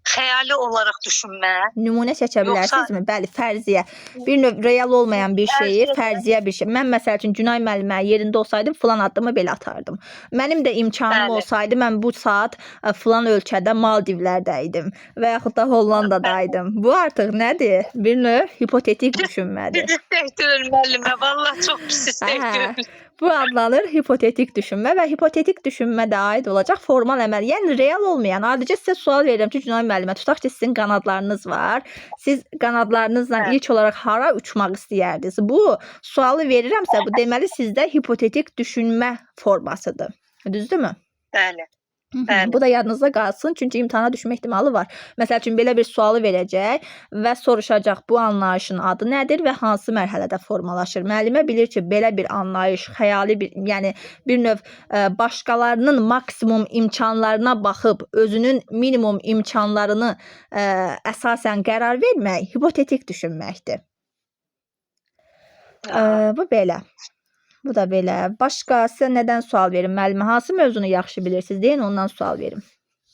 Xəyali olaraq düşünmə. Nümunə çəkə bilərsinizmi? Bəli, fərziyyə. Bir növ real olmayan bir şeyi, fərziyyə bir şey. Mən məsəl üçün Günay müəllimə yerində olsaydım filan addımı belə atardım. Mənim də imkanım olsaydı mən bu saat filan ölkədə Maldivlərdə idim və yaxud da Hollandada idim. Bu artıq nədir? Bir növ hipotetik düşünmədir. Pis istəkdir müəllimə, vallahi çox pis istəkdir. Bu adlanır hipotetik düşünmə və hipotetik düşünmədə aid olacaq formal əməl. Yəni real olmayan, adicə sizə sual verirəm ki, Günay müəllimə, tutaq ki, sizin qanadlarınız var. Siz qanadlarınızla ilk olaraq hara uçmaq istəyərdiniz? Bu sualı verirəmsə, bu deməli sizdə hipotetik düşünmə formasıdır. Düzdürmü? Bəli. Bu da yadınızda qalsın, çünki imtahana düşmə ehtimalı var. Məsəl üçün belə bir sualı verəcək və soruşacaq bu anlayışın adı nədir və hansı mərhələdə formalaşır. Müəllimə bilir ki, belə bir anlayış xəyali bir, yəni bir növ başqalarının maksimum imkanlarına baxıb özünün minimum imkanlarını əsasən qərar vermək hipotetik düşünməkdir. Bu belə. Bu da belə. Başqa sizə nədən sual verim müəllimə? Hansı mövzunu yaxşı bilirsiniz? Deyin, ondan sual verim.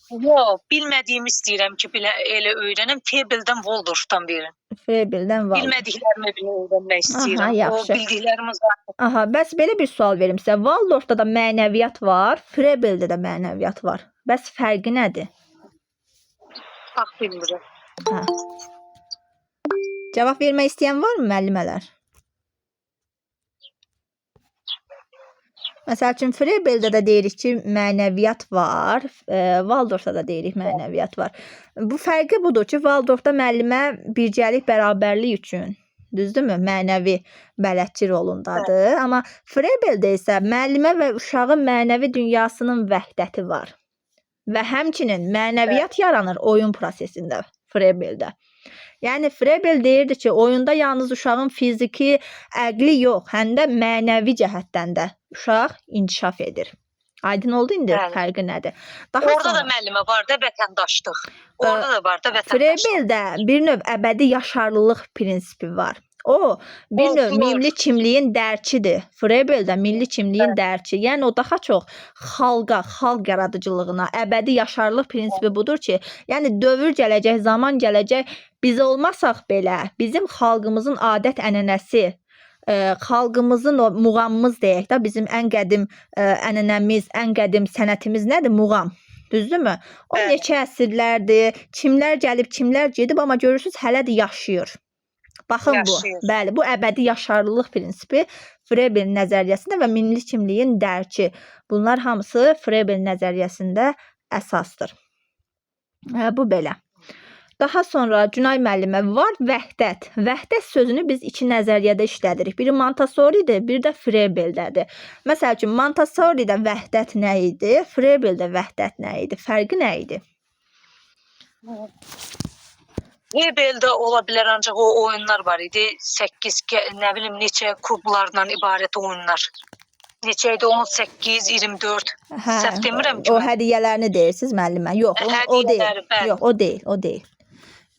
Yox, bilmədiyimi istəyirəm ki, elə öyrənəm. Febeldən, Waldorfdan verin. Febeldən, Waldorf. Bilmədiklərimi belə öyrənmək istəyirəm. Aha, yaxşı. O bildiklərimiz var. Aha, bəs belə bir sual verim sizə. Waldorfda da mənəviyyat var, Frebeldə də mənəviyyat var. Bəs fərqi nədir? Bax, bilmirəm. Hə. Cavab vermək istəyən varmı müəllimələr? Məsəl üçün, Frebeldə də deyirik ki, mənəviyyat var, Waldorfda da deyirik mənəviyyat var. Bu fərqi budur ki, Waldorfda müəllimə bircəlik, bərabərlik üçün, düzdürmü, mənəvi bələdçi rolundadır. Amma Frebeldə isə müəllimə və uşağın mənəvi dünyasının vəhdəti var. Və həmçinin mənəviyyat yaranır oyun prosesində Frebeldə. Yəni, Frebel deyirdi ki, oyunda yalnız uşağın fiziki, əqli yox, həm də mənəvi cəhətdən də uşaq inkişaf edir. Aydın oldu indi fərqi nədir? Orada da müəllimə var da vətəndaşlıq. Orada da var da vətəndaşlıq. Frebeldə bir növ əbədi yaşarlılıq prinsipi var. O, bir növ milli kimliyin dərkidir. Frebeldə milli kimliyin dərki. Yəni, o daha çox xalqa, xalq yaradıcılığına, əbədi yaşarlılıq prinsipi budur ki, yəni dövr gələcək, zaman gələcək, biz olmasaq belə, bizim xalqımızın adət ənənəsi, xalqımızın o muğamımız deyək də, bizim ən qədim ənənəmiz, ən qədim sənətimiz nədir? Muğam. Düzdürmü? O neçə əsrlərdir, kimlər gəlib, kimlər gedib, amma görürsünüz, hələ də yaşayır. Baxın bu, bəli, bu əbədi yaşarlılıq prinsipi Frebel nəzəriyyəsində və milli kimliyin dərki. Bunlar hamısı Frebel nəzəriyyəsində əsasdır. Bu belə. Daha sonra Günay müəllimə var vəhdət. Vəhdət sözünü biz iki nəzəriyyədə işlədirik. Biri Montessori'dir, bir də Frebel'dədir. Məsəl üçün, Montessori'də vəhdət nə idi? Frebel'də vəhdət nə idi? Fərqi nə idi? Frebel'də ola bilər, ancaq o oyunlar var idi. 8, nə bilim, neçə kublardan ibarət oyunlar. Neçə idi? 18, 24. Səhv demirəm ki. O hədiyyələrini deyirsiniz müəllimə. Yox, o deyil. Yox, o deyil, o deyil.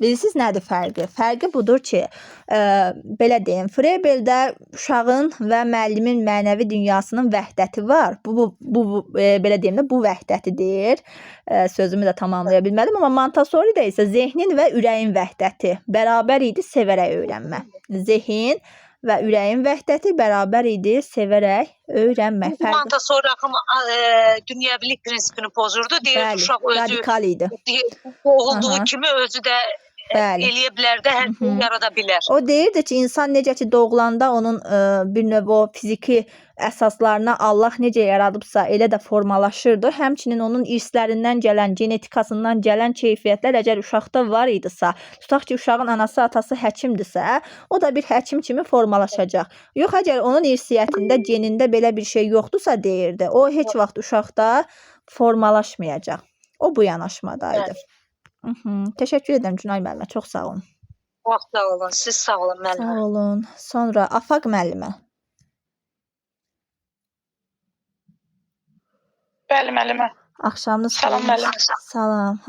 Bilirsiniz nədir fərqi? Fərqi budur ki, belə deyim, Frebel'də uşağın və müəllimin mənəvi dünyasının vəhdəti var. Belə deyim də, bu vəhdətidir. Sözümü də tamamlaya bilmədim, amma Montessori'də isə zehnin və ürəyin vəhdəti bərabər idi sevərək öyrənmə. Zehin və ürəyin vəhdəti bərabər idi sevərək öyrənmək. Montessori dünyəvilik prinsipini pozurdu. Deyir, uşaq özü radikal idi. Doğulduğu kimi özü də eləyə bilər də, hər şeyi yarada bilər. O deyirdi ki, insan necə ki doğulanda onun bir növ o fiziki əsaslarına Allah necə yaradıbsa elə də formalaşırdı. Həmçinin onun irslərindən gələn, genetikasından gələn keyfiyyətlər əgər uşaqda var idisə, tutaq ki, uşağın anası, atası həkimdirsə, o da bir həkim kimi formalaşacaq. Yox, əgər onun irsiyyətində, genində belə bir şey yoxdursa deyirdi, o heç vaxt uşaqda formalaşmayacaq. O bu yanaşmadaydı. Təşəkkür edirəm Günay müəllimə, çox sağ olun. Sağ olun, siz sağ olun müəllimə. Sağ olun. Sonra Afaq müəllimə. Bəli müəllimə. Axşamınız xeyir. Salam müəllimə. Salam.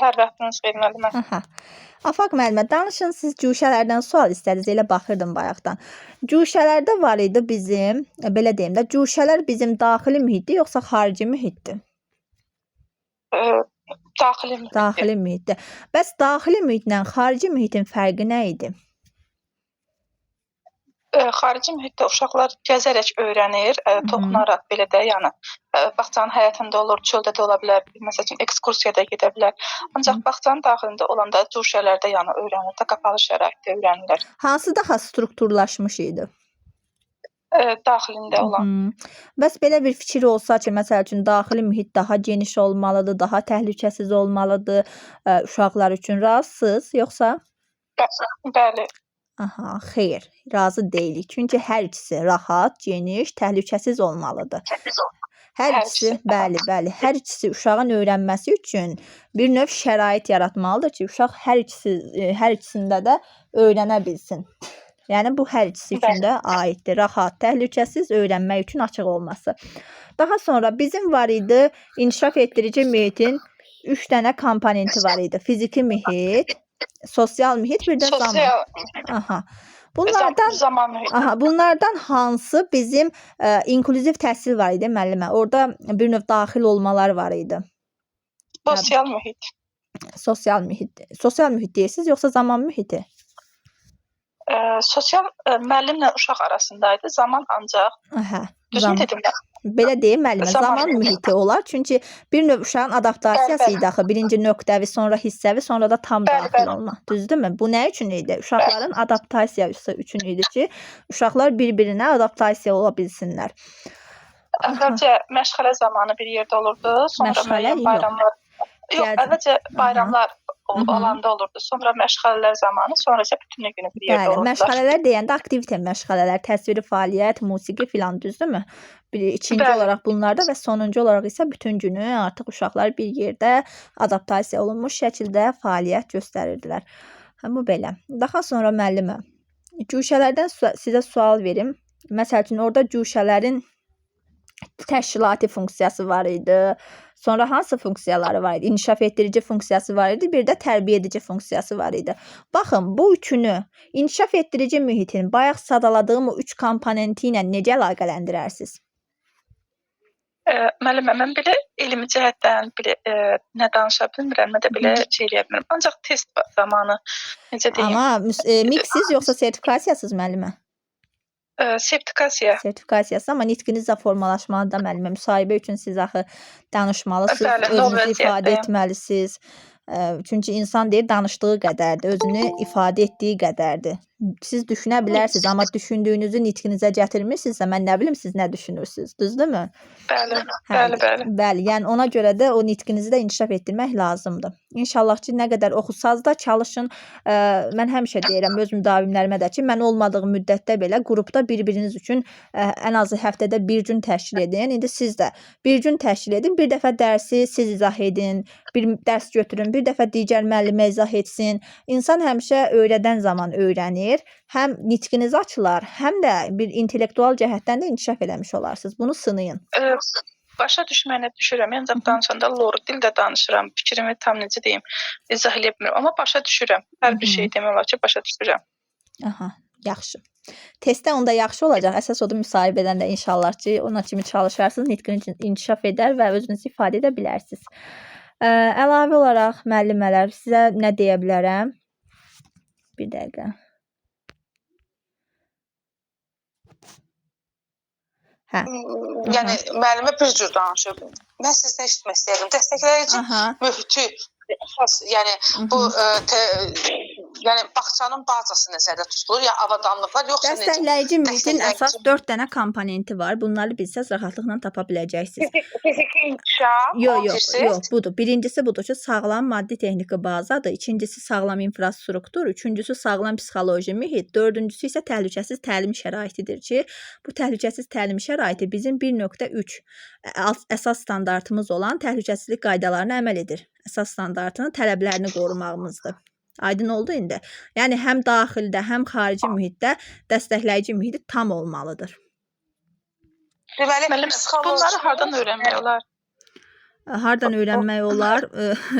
Hər vaxtınız xeyir müəllimə. Afaq müəllimə, danışın, siz cuşələrdən sual istədiniz, elə baxırdım bayaqdan. Cuşələrdə var idi bizim, belə deyim də, cuşələr bizim daxili mühitdir, yoxsa xarici mühitdir? Daxili mühitdir. Daxili mühitdir. Bəs daxili mühitlə xarici mühitin fərqi nə idi? Xarici mühitdə uşaqlar gəzərək öyrənir, toxunaraq belə də, yəni bağçanın həyətində olur, çöldə də ola bilər, məsəl üçün ekskursiyada gedə bilər. Ancaq bağçanın daxilində olanda cuşələrdə yəni öyrənir də, qapalı şəraitdə öyrənirlər. Hansı daha strukturlaşmış idi? Daxilində olan. Bəs belə bir fikir olsa ki, məsəl üçün daxili mühit daha geniş olmalıdır, daha təhlükəsiz olmalıdır uşaqlar üçün, razısınız, yoxsa? Bəli. Aha, xeyr, razı deyilik. Çünki hər ikisi rahat, geniş, təhlükəsiz olmalıdır. Hər Hər ikisi, ikisi, bəli, hər ikisi uşağın öyrənməsi üçün bir növ şərait yaratmalıdır ki, uşaq hər ikisində də öyrənə bilsin. Yəni bu hər ikisi üçün də aiddir. Rahat, təhlükəsiz öyrənmək üçün açıq olması. Daha sonra bizim var idi inkişaf etdirici mühitin 3 dənə komponenti var idi. Fiziki mühit, sosial mühit, bir də zaman. Aha. Zaman mühiti. Bunlardan hansı bizim inklüziv təhsil var idi müəllimə? Orada bir növ daxil olmalar var idi. Sosial mühit. Sosial mühit. Sosial mühit deyirsiniz yoxsa zaman mühiti? Sosial müəllimlə uşaq arasındaydı. Zaman ancaq. Düzmü dedim mən? Belə deyim müəllimə, zaman mühiti olar. Çünki bir növ uşağın adaptasiyası idi axı. Birinci nöqtəvi, sonra hissəvi, sonra da tam daxil olma. Düzdürmü? Bu nə üçün idi? Uşaqların adaptasiyası üçün idi ki, uşaqlar bir-birinə adaptasiya ola bilsinlər. Əvvəlcə məşğələ zamanı bir yerdə olurdu. Sonra müəyyən bayramlar. Yox, əvvəlcə bayramlar olanda olurdu. Sonra məşğələlər zamanı, sonra isə bütün günü bir yerdə olurdular. Məşğələlər deyəndə aktivite məşğələlər, təsviri fəaliyyət, musiqi filan, düzdürmü? İkinci olaraq bunlarda və sonuncu olaraq isə bütün günü artıq uşaqlar bir yerdə adaptasiya olunmuş şəkildə fəaliyyət göstərirdilər. Bu belə. Daha sonra müəllimə, cüşələrdən sizə sual verim. Məsəl üçün, orada cüşələrin təşkilati funksiyası var idi. Sonra hansı funksiyaları var idi? İnkişaf etdirici funksiyası var idi, bir də tərbiyə edici funksiyası var idi. Baxın, bu üçünü inkişaf etdirici mühitin bayaq sadaladığım o 3 komponenti ilə necə əlaqələndirərsiniz? Müəllimə, mən belə elmi cəhətdən belə nə danışa bilmirəm, nə də belə şey eləyə bilmirəm. Ancaq test zamanı necə deyim? Amma miksiz yoxsa sertifikasiyasız müəllimə? Sertifikasiya. Sertifikasiyası, amma nitqiniz də formalaşmalıdır müəllimə. Müsahibə üçün siz axı danışmalısınız, özünüzü ifadə etməlisiniz. Çünki insan deyir, danışdığı qədərdir, özünü ifadə etdiyi qədərdir. Siz düşünə bilərsiniz, amma düşündüyünüzü nitqinizə gətirmirsinizsə, mən nə bilim siz nə düşünürsünüz, düzdürmü? Bəli, yəni ona görə də o nitqinizi də inkişaf etdirmək lazımdır. İnşallah ki, nə qədər oxusaz da çalışın. Mən həmişə deyirəm öz müdavimlərimə də ki, mən olmadığım müddətdə belə qrupda bir-biriniz üçün ən azı həftədə bir gün təşkil edin. İndi siz də bir gün təşkil edin, bir dəfə dərsi siz izah edin, bir dərs götürün, bir dəfə digər müəllimə izah etsin. İnsan həmişə öyrədən zaman öyrənir. Həm nitqiniz açılar, həm də bir intellektual cəhətdən də inkişaf eləmiş olarsınız. Bunu sınayın. Başa düşməyinə düşürəm. Ancaq danışanda lor dildə danışıram. Fikrimi tam necə deyim, izah eləyə bilmirəm. Amma başa düşürəm. Hər bir şey demək olar ki, başa düşürəm. Aha, yaxşı. Testdə onda yaxşı olacaq. Əsas odur müsahibədən də inşallah ki, ona kimi çalışarsınız, nitqiniz inkişaf edər və özünüzü ifadə edə bilərsiniz. Əlavə olaraq müəllimələr, sizə nə deyə bilərəm? Bir dəqiqə. Yəni müəllimə bir cür danışır. Mən sizdən eşitmək istəyirəm. Dəstəkləyici mühiti əsas, yəni bu yəni bağçanın bazası nəzərdə tutulur, ya avadanlıqlar yoxsa necə? Dəstəkləyici mühitin əsas 4 dənə komponenti var. Bunları bilsəz rahatlıqla tapa biləcəksiniz. Fiziki inkişaf, yox, budur. Birincisi budur ki, sağlam maddi texniki bazadır. İkincisi sağlam infrastruktur. Üçüncüsü sağlam psixoloji mühit. Dördüncüsü isə təhlükəsiz təlim şəraitidir ki, bu təhlükəsiz təlim şəraiti bizim 1.3 əsas standartımız olan təhlükəsizlik qaydalarına əməl edir. Əsas standartının tələblərini qorumağımızdır. Aydın oldu indi. Yəni həm daxildə, həm xarici mühitdə dəstəkləyici mühiti tam olmalıdır. Deməli, bunları hardan öyrənmək olar? Hardan öyrənmək olar?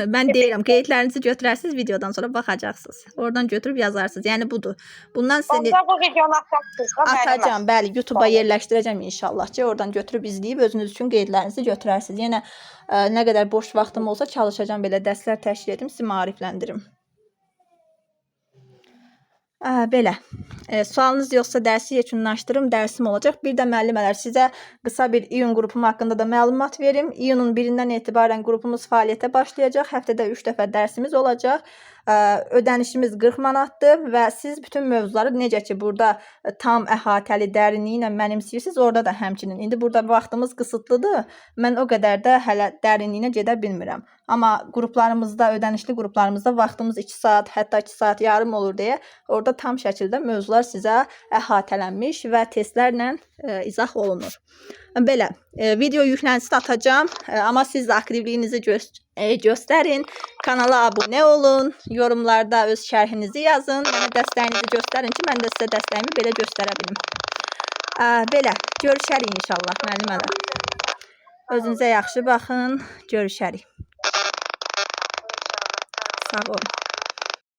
Mən deyirəm, qeydlərinizi götürərsiniz, videodan sonra baxacaqsınız. Oradan götürüb yazarsınız. Yəni budur. Bundan sizə bu videonu atacağam. Bəli, YouTube-a yerləşdirəcəm inşallah ki, oradan götürüb izləyib özünüz üçün qeydlərinizi götürərsiniz. Yenə nə qədər boş vaxtım olsa çalışacağam belə dərslər təşkil edim, sizi maarifləndirim. Belə, sualınız yoxsa dərsi yekunlaşdırım, dərsim olacaq. Bir də müəllimələr, sizə qısa bir iyun qrupum haqqında da məlumat verim. İyunun 1-dən etibarən qrupumuz fəaliyyətə başlayacaq. Həftədə 3 dəfə dərsimiz olacaq. Ödənişimiz 40 manatdır və siz bütün mövzuları necə ki, burada tam əhatəli dərinliyi ilə mənimsəyirsiniz, orada da həmçinin. İndi burada vaxtımız qısıtlıdır. Mən o qədər də hələ dərinliyinə gedə bilmirəm. Amma qruplarımızda, ödənişli qruplarımızda vaxtımız 2 saat, hətta 2 saat yarım olur deyə orada tam şəkildə mövzular suallar sizə əhatələnmiş və testlərlə izah olunur. Belə, video yüklənisi də atacağım, amma siz də aktivliyinizi göstərin, kanala abunə olun, yorumlarda öz şərhinizi yazın, mənə dəstəyinizi göstərin ki, mən də sizə dəstəyimi belə göstərə bilim. Belə, görüşərik inşallah müəllimələr. Özünüzə yaxşı baxın, görüşərik. Sağ olun.